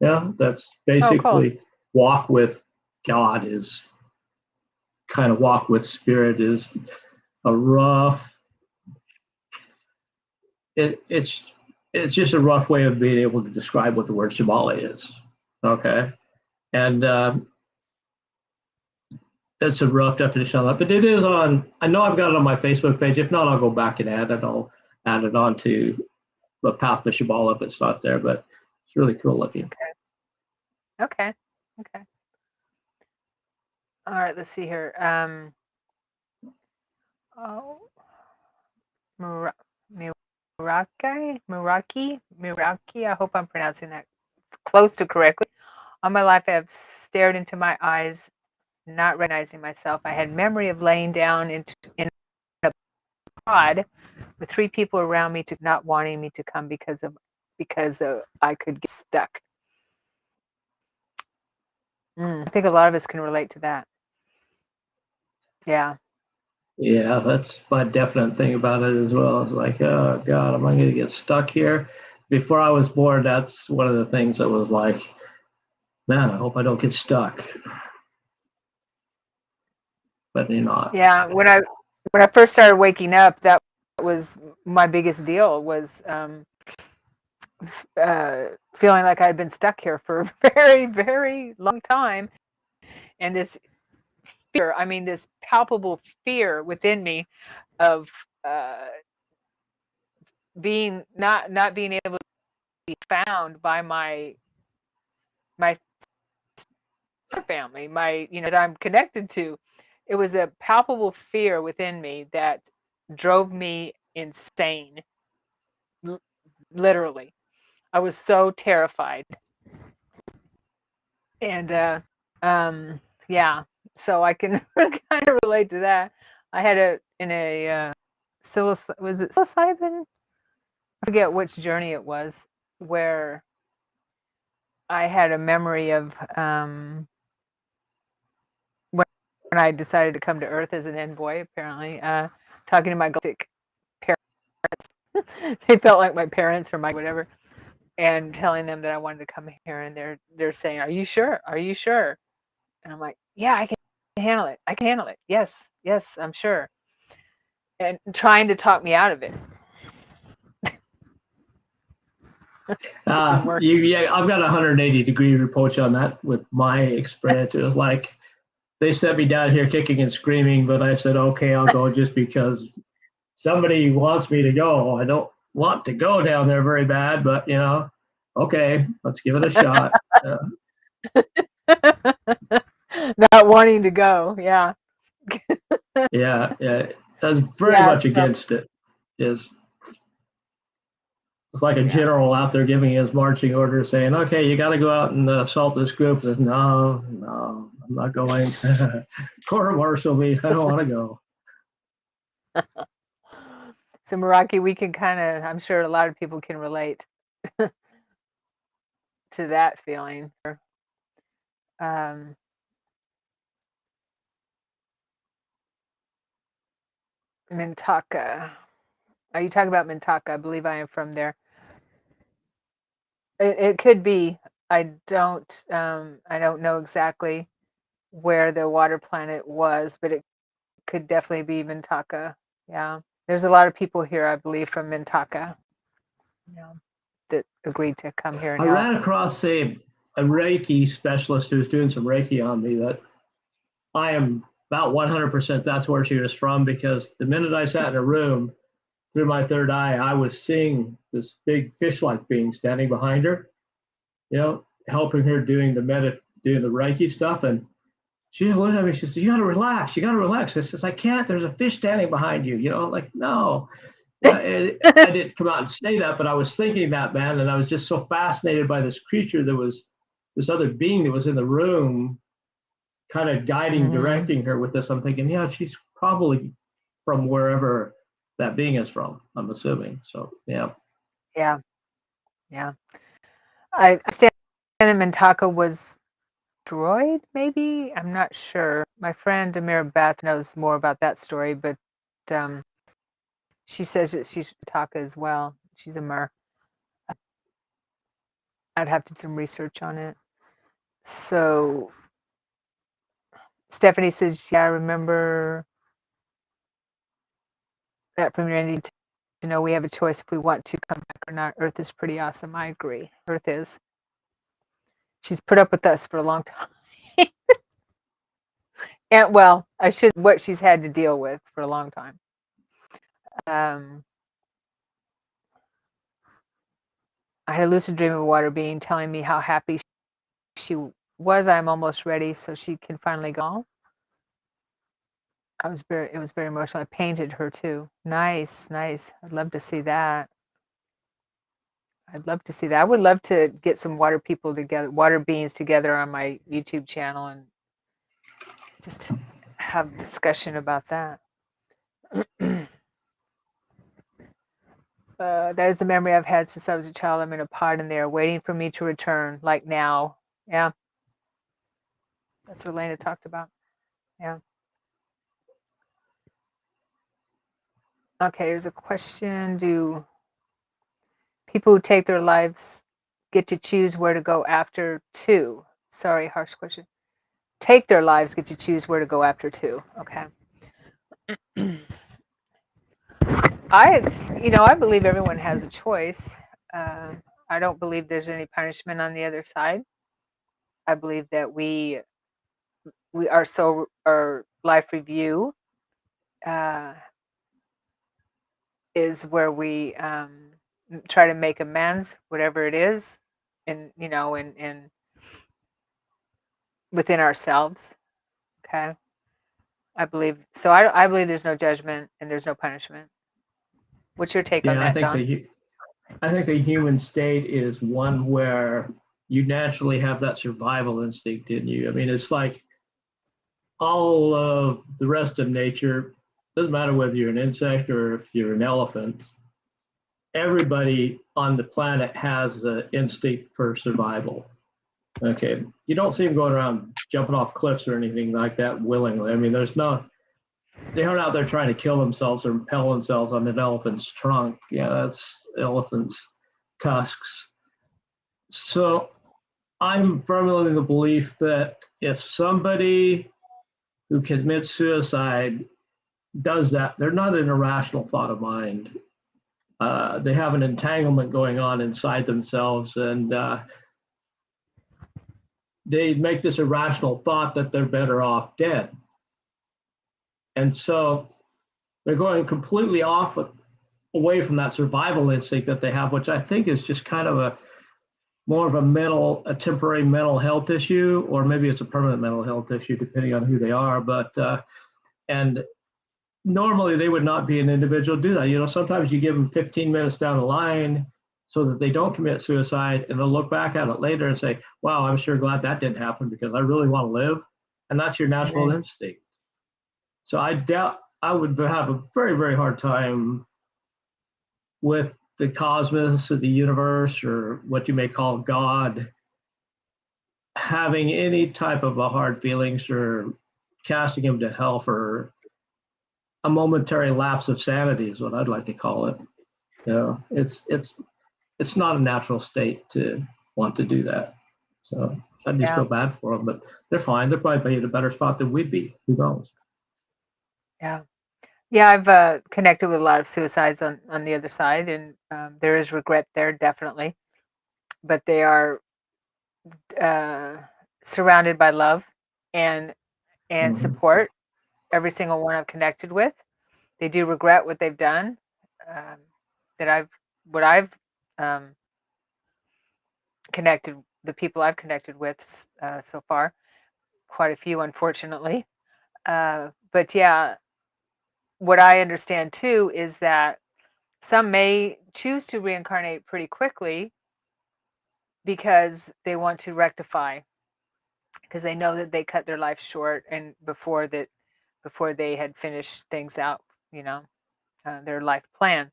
Yeah, that's basically walk with God is kind of walk with spirit is a rough. It's just a rough way of being able to describe what the word Shambhala is. Okay, and that's a rough definition of that, but it is on. I know I've got it on my Facebook page. If not, I'll go back and add it. I'll add it on to the Path of Shambhala if it's not there, but it's really cool looking. Okay. All right, let's see here. Muraki. I hope I'm pronouncing that close to correctly. All my life, I have stared into my eyes, not recognizing myself. I had memory of laying down in a pod with three people around me, not wanting me to come because I could get stuck. I think a lot of us can relate to that. Yeah. Yeah, that's my definite thing about it as well. It's like, oh God, am I going to get stuck here? Before I was born, that's one of the things that was like, man, I hope I don't get stuck. But you're not. Yeah, when I first started waking up, that was my biggest deal, was feeling like I'd been stuck here for a very, very long time. And this fear, I mean, this palpable fear within me of being not being able to be found by my family, that I'm connected to. It was a palpable fear within me that drove me insane. Literally, I was so terrified. And yeah, so I can kind of relate to that. I had was it psilocybin? I forget which journey it was, where I had a memory of when I decided to come to Earth as an envoy, apparently, talking to my galactic parents. They felt like my parents or my whatever, and telling them that I wanted to come here, and they're saying, "Are you sure? Are you sure?" And I'm like, "Yeah, I can handle it. I can handle it. Yes, yes, I'm sure." And trying to talk me out of it. Yeah, I've got a 180-degree approach on that with my experience. It was like they sent me down here kicking and screaming, but I said, okay, I'll go just because somebody wants me to go. I don't want to go down there very bad, but okay, let's give it a shot. Not wanting to go, yeah. Yeah. I was very much against it. It's like a general out there giving his marching orders saying, okay, you got to go out and assault this group. Says, no, I'm not going. Court-martial me. I don't want to go. So, Meraki, we can I'm sure a lot of people can relate to that feeling. Mintaka. Are you talking about Mintaka? I believe I am from there. It could be. I don't know exactly where the water planet was, but it could definitely be Mintaka. Yeah. There's a lot of people here, I believe, from Mintaka. Yeah. That agreed to come here and help. Ran across a Reiki specialist who was doing some Reiki on me that I am about 100% that's where she was from, because the minute I sat in a room, through my third eye, I was seeing this big fish-like being standing behind her, helping her doing the Reiki stuff. And she just looked at me, she said, you got to relax. I says, I can't, there's a fish standing behind you, like, no. I didn't come out and say that, but I was thinking that, man. And I was just so fascinated by this creature that was this other being that was in the room, kind of guiding, directing her with this. I'm thinking, yeah, she's probably from wherever that being is from, I'm assuming. So, yeah. Yeah. I understand Mintaka was droid, maybe? I'm not sure. My friend Amira Beth knows more about that story, but she says that she's Mintaka as well. She's a Mer. I'd have to do some research on it. So Stephanie says, yeah, I remember that from your ending to know we have a choice if we want to come back or not. Earth is pretty awesome. I agree. Earth is. She's put up with us for a long time. And what she's had to deal with for a long time. I had a lucid dream of a water being telling me how happy she was. I'm almost ready so she can finally go. It was very emotional. I painted her too. Nice. I'd love to see that. I would love to get some water beings together on my YouTube channel and just have discussion about that. That is the memory I've had since I was a child. I'm in a pod in there waiting for me to return, like now. Yeah. That's what Elena talked about. Yeah. Okay, here's a question. Do people who take their lives get to choose where to go after 2? Sorry, harsh question. Take their lives get to choose where to go after 2. Okay. I believe everyone has a choice. Uh, I don't believe there's any punishment on the other side. I believe that our life review uh, is where we try to make amends, whatever it is, in within ourselves. Okay, I believe so. I believe there's no judgment and there's no punishment. What's your take on Yeah, that, Don? I think the human state is one where you naturally have that survival instinct in you. I mean, it's like all of the rest of nature, doesn't matter whether you're an insect or if you're an elephant, everybody on the planet has the instinct for survival. Okay. You don't see them going around jumping off cliffs or anything like that willingly. I mean, they aren't out there trying to kill themselves or impale themselves on an elephant's trunk. Yeah, that's elephant's tusks. So I'm firmly in the belief that if somebody who commits suicide does that, they're not an irrational thought of mind. They have an entanglement going on inside themselves, and they make this irrational thought that they're better off dead. And so they're going completely away from that survival instinct that they have, which I think is just kind of more of a temporary mental health issue, or maybe it's a permanent mental health issue, depending on who they are. And normally they would not be an individual to do that. Sometimes you give them 15 minutes down the line so that they don't commit suicide, and they'll look back at it later and say, wow, I'm sure glad that didn't happen because I really want to live. And that's your natural instinct. So I doubt I would have a very, very hard time with the cosmos of the universe, or what you may call God, having any type of a hard feelings or casting him to hell for a momentary lapse of sanity is what I'd like to call it. It's not a natural state to want to do that. So I just Yeah, feel bad for them, but they're fine. They're probably in a better spot than we'd be. Who knows? yeah, yeah. I've connected with a lot of suicides on the other side, and there is regret there, definitely. But they are uh, surrounded by love and Mm-hmm. support. Every single one I've connected with, they do regret what they've done. Um, that I've um, connected, the people I've connected with so far, quite a few, unfortunately. But yeah, what I understand too is that some may choose to reincarnate pretty quickly because they want to rectify, because they know that they cut their life short, and before they had finished things out, you know, their life plan.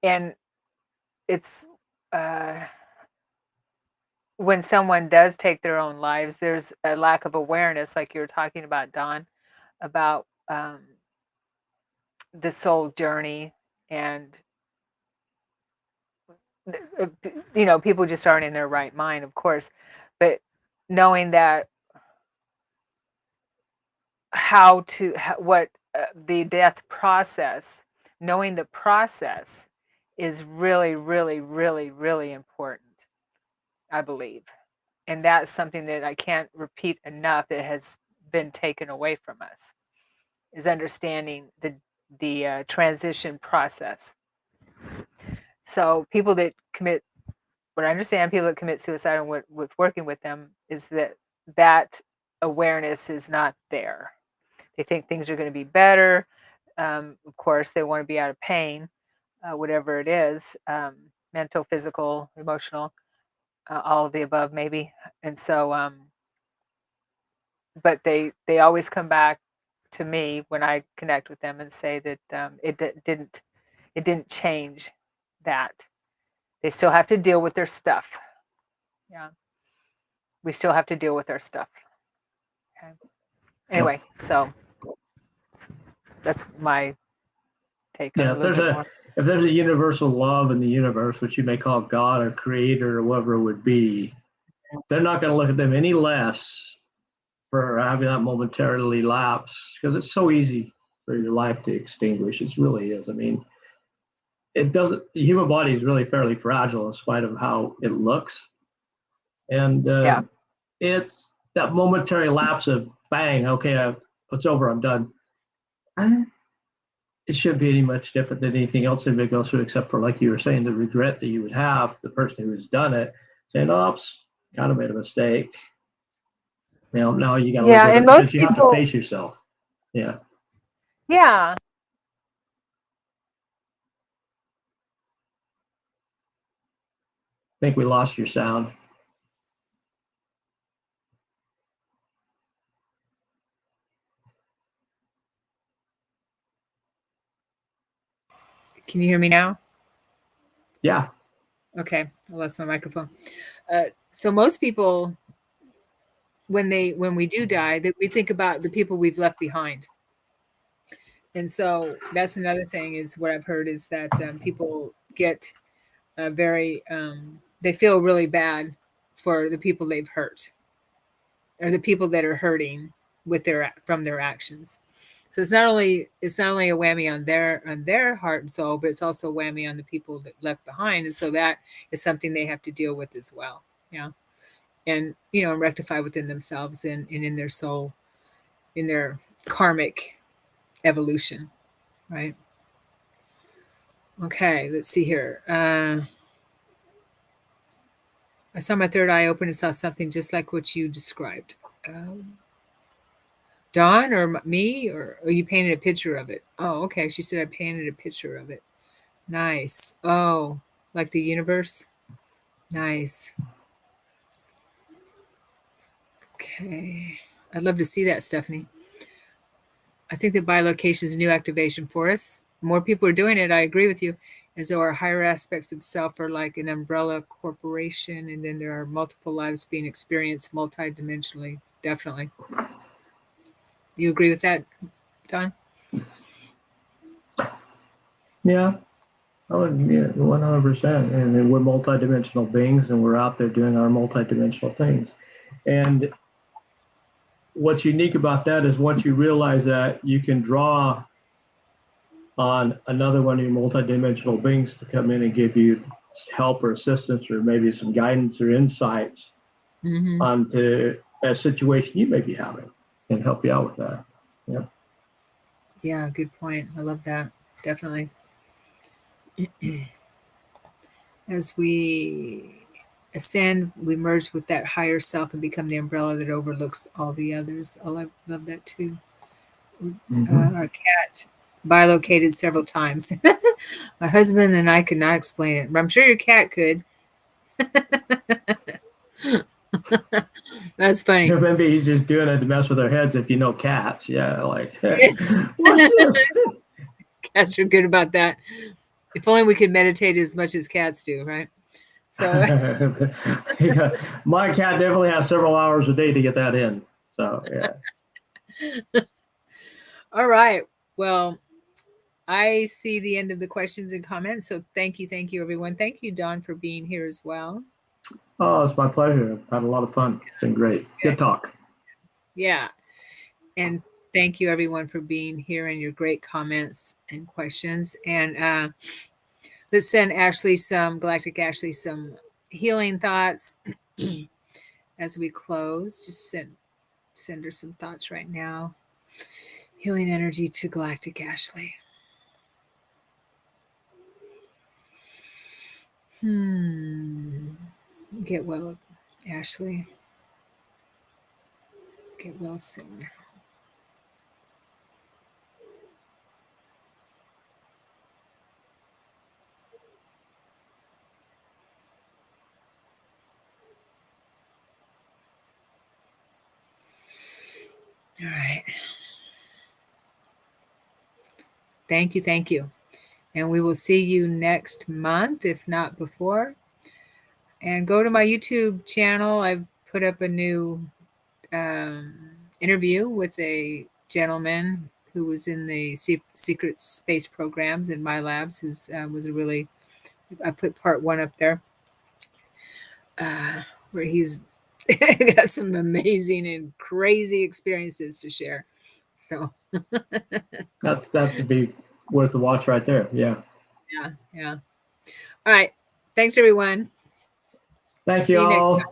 And it's uh, when someone does take their own lives, there's a lack of awareness, like you were talking about, Don, about the soul journey, and people just aren't in their right mind, of course, but knowing that what the death process, knowing the process is really, really, really, really important, I believe. And that's something that I can't repeat enough that has been taken away from us, is understanding the transition process. So people that commit, what I understand, people that commit suicide and with working with them is that awareness is not there. They think things are going to be better. Of course, they want to be out of pain, whatever it is, mental, physical, emotional, all of the above, maybe. And so, but they always come back to me when I connect with them and say that it didn't change that. They still have to deal with their stuff. Yeah, we still have to deal with our stuff. Okay. Anyway, so that's my take on Yeah, it a little bit more. if there's a universal love in the universe, which you may call God or Creator or whatever it would be, they're not going to look at them any less for having that momentarily lapse, because it's so easy for your life to extinguish. It really is. I mean, it doesn't. The human body is really fairly fragile in spite of how it looks, and Yeah. it's that momentary lapse of bang. Okay, it's over. I'm done. Eh, it shouldn't be any much different than anything else anybody goes through, except for, like you were saying, the regret that you would have, the person who's done it, saying, "Oops, kind of made a mistake." Now you got to live Yeah. with And it because most you have to people, face yourself. Yeah. yeah. I think we lost your sound. Can you hear me now? Yeah. Okay. I lost my microphone. So most people, when we do die, that we think about the people we've left behind. And so that's another thing is what I've heard is that people get very, they feel really bad for the people they've hurt or the people that are hurting with from their actions. So it's not only a whammy on their heart and soul, but it's also a whammy on the people that left behind. And so that is something they have to deal with as well. Yeah. And rectify within themselves and in their soul, in their karmic evolution. Right. Okay, let's see here. I saw my third eye open and saw something just like what you described. Dawn or me, or you painted a picture of it? Oh, okay. She said I painted a picture of it. Nice. Oh, like the universe? Nice. Okay. I'd love to see that, Stephanie. I think that bilocation is a new activation for us. More people are doing it. I agree with you. As though our higher aspects of self are like an umbrella corporation, and then there are multiple lives being experienced multidimensionally. Definitely. You agree with that, Don? Yeah. Oh, yeah, 100%. And we're multidimensional beings, and we're out there doing our multidimensional things. And what's unique about that is once you realize that, you can draw on another one of your multidimensional beings to come in and give you help or assistance or maybe some guidance or insights Mm-hmm. onto a situation you may be having and help you out with that. Yeah. Yeah, good point. I love that. Definitely. As we ascend, we merge with that higher self and become the umbrella that overlooks all the others. I love that too. Our cat bilocated several times. My husband and I could not explain it, but I'm sure your cat could. That's funny. Maybe he's just doing it to mess with our heads if you know cats. Yeah, like, hey, watch this. Cats are good about that. If only we could meditate as much as cats do, right? So, Yeah, my cat definitely has several hours a day to get that in. So, yeah. all right. Well, I see the end of the questions and comments. So thank you, everyone. Thank you, Don, for being here as well. Oh, it's my pleasure. I've had a lot of fun. It's been great. Good talk. Yeah. And thank you, everyone, for being here and your great comments and questions. And let's send Galactic Ashley, some healing thoughts as we close. Just send her some thoughts right now. Healing energy to Galactic Ashley. Get well, Ashley. Get well soon. All right. Thank you. Thank you. And we will see you next month, if not before. And go to my YouTube channel. I've put up a new interview with a gentleman who was in the secret space programs in my labs. Who's was a really, I put part 1 up there, where he's got some amazing and crazy experiences to share. So that would be worth the watch right there. Yeah. yeah. All right. Thanks, everyone. Thank See you you next all. time.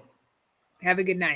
Have a good night.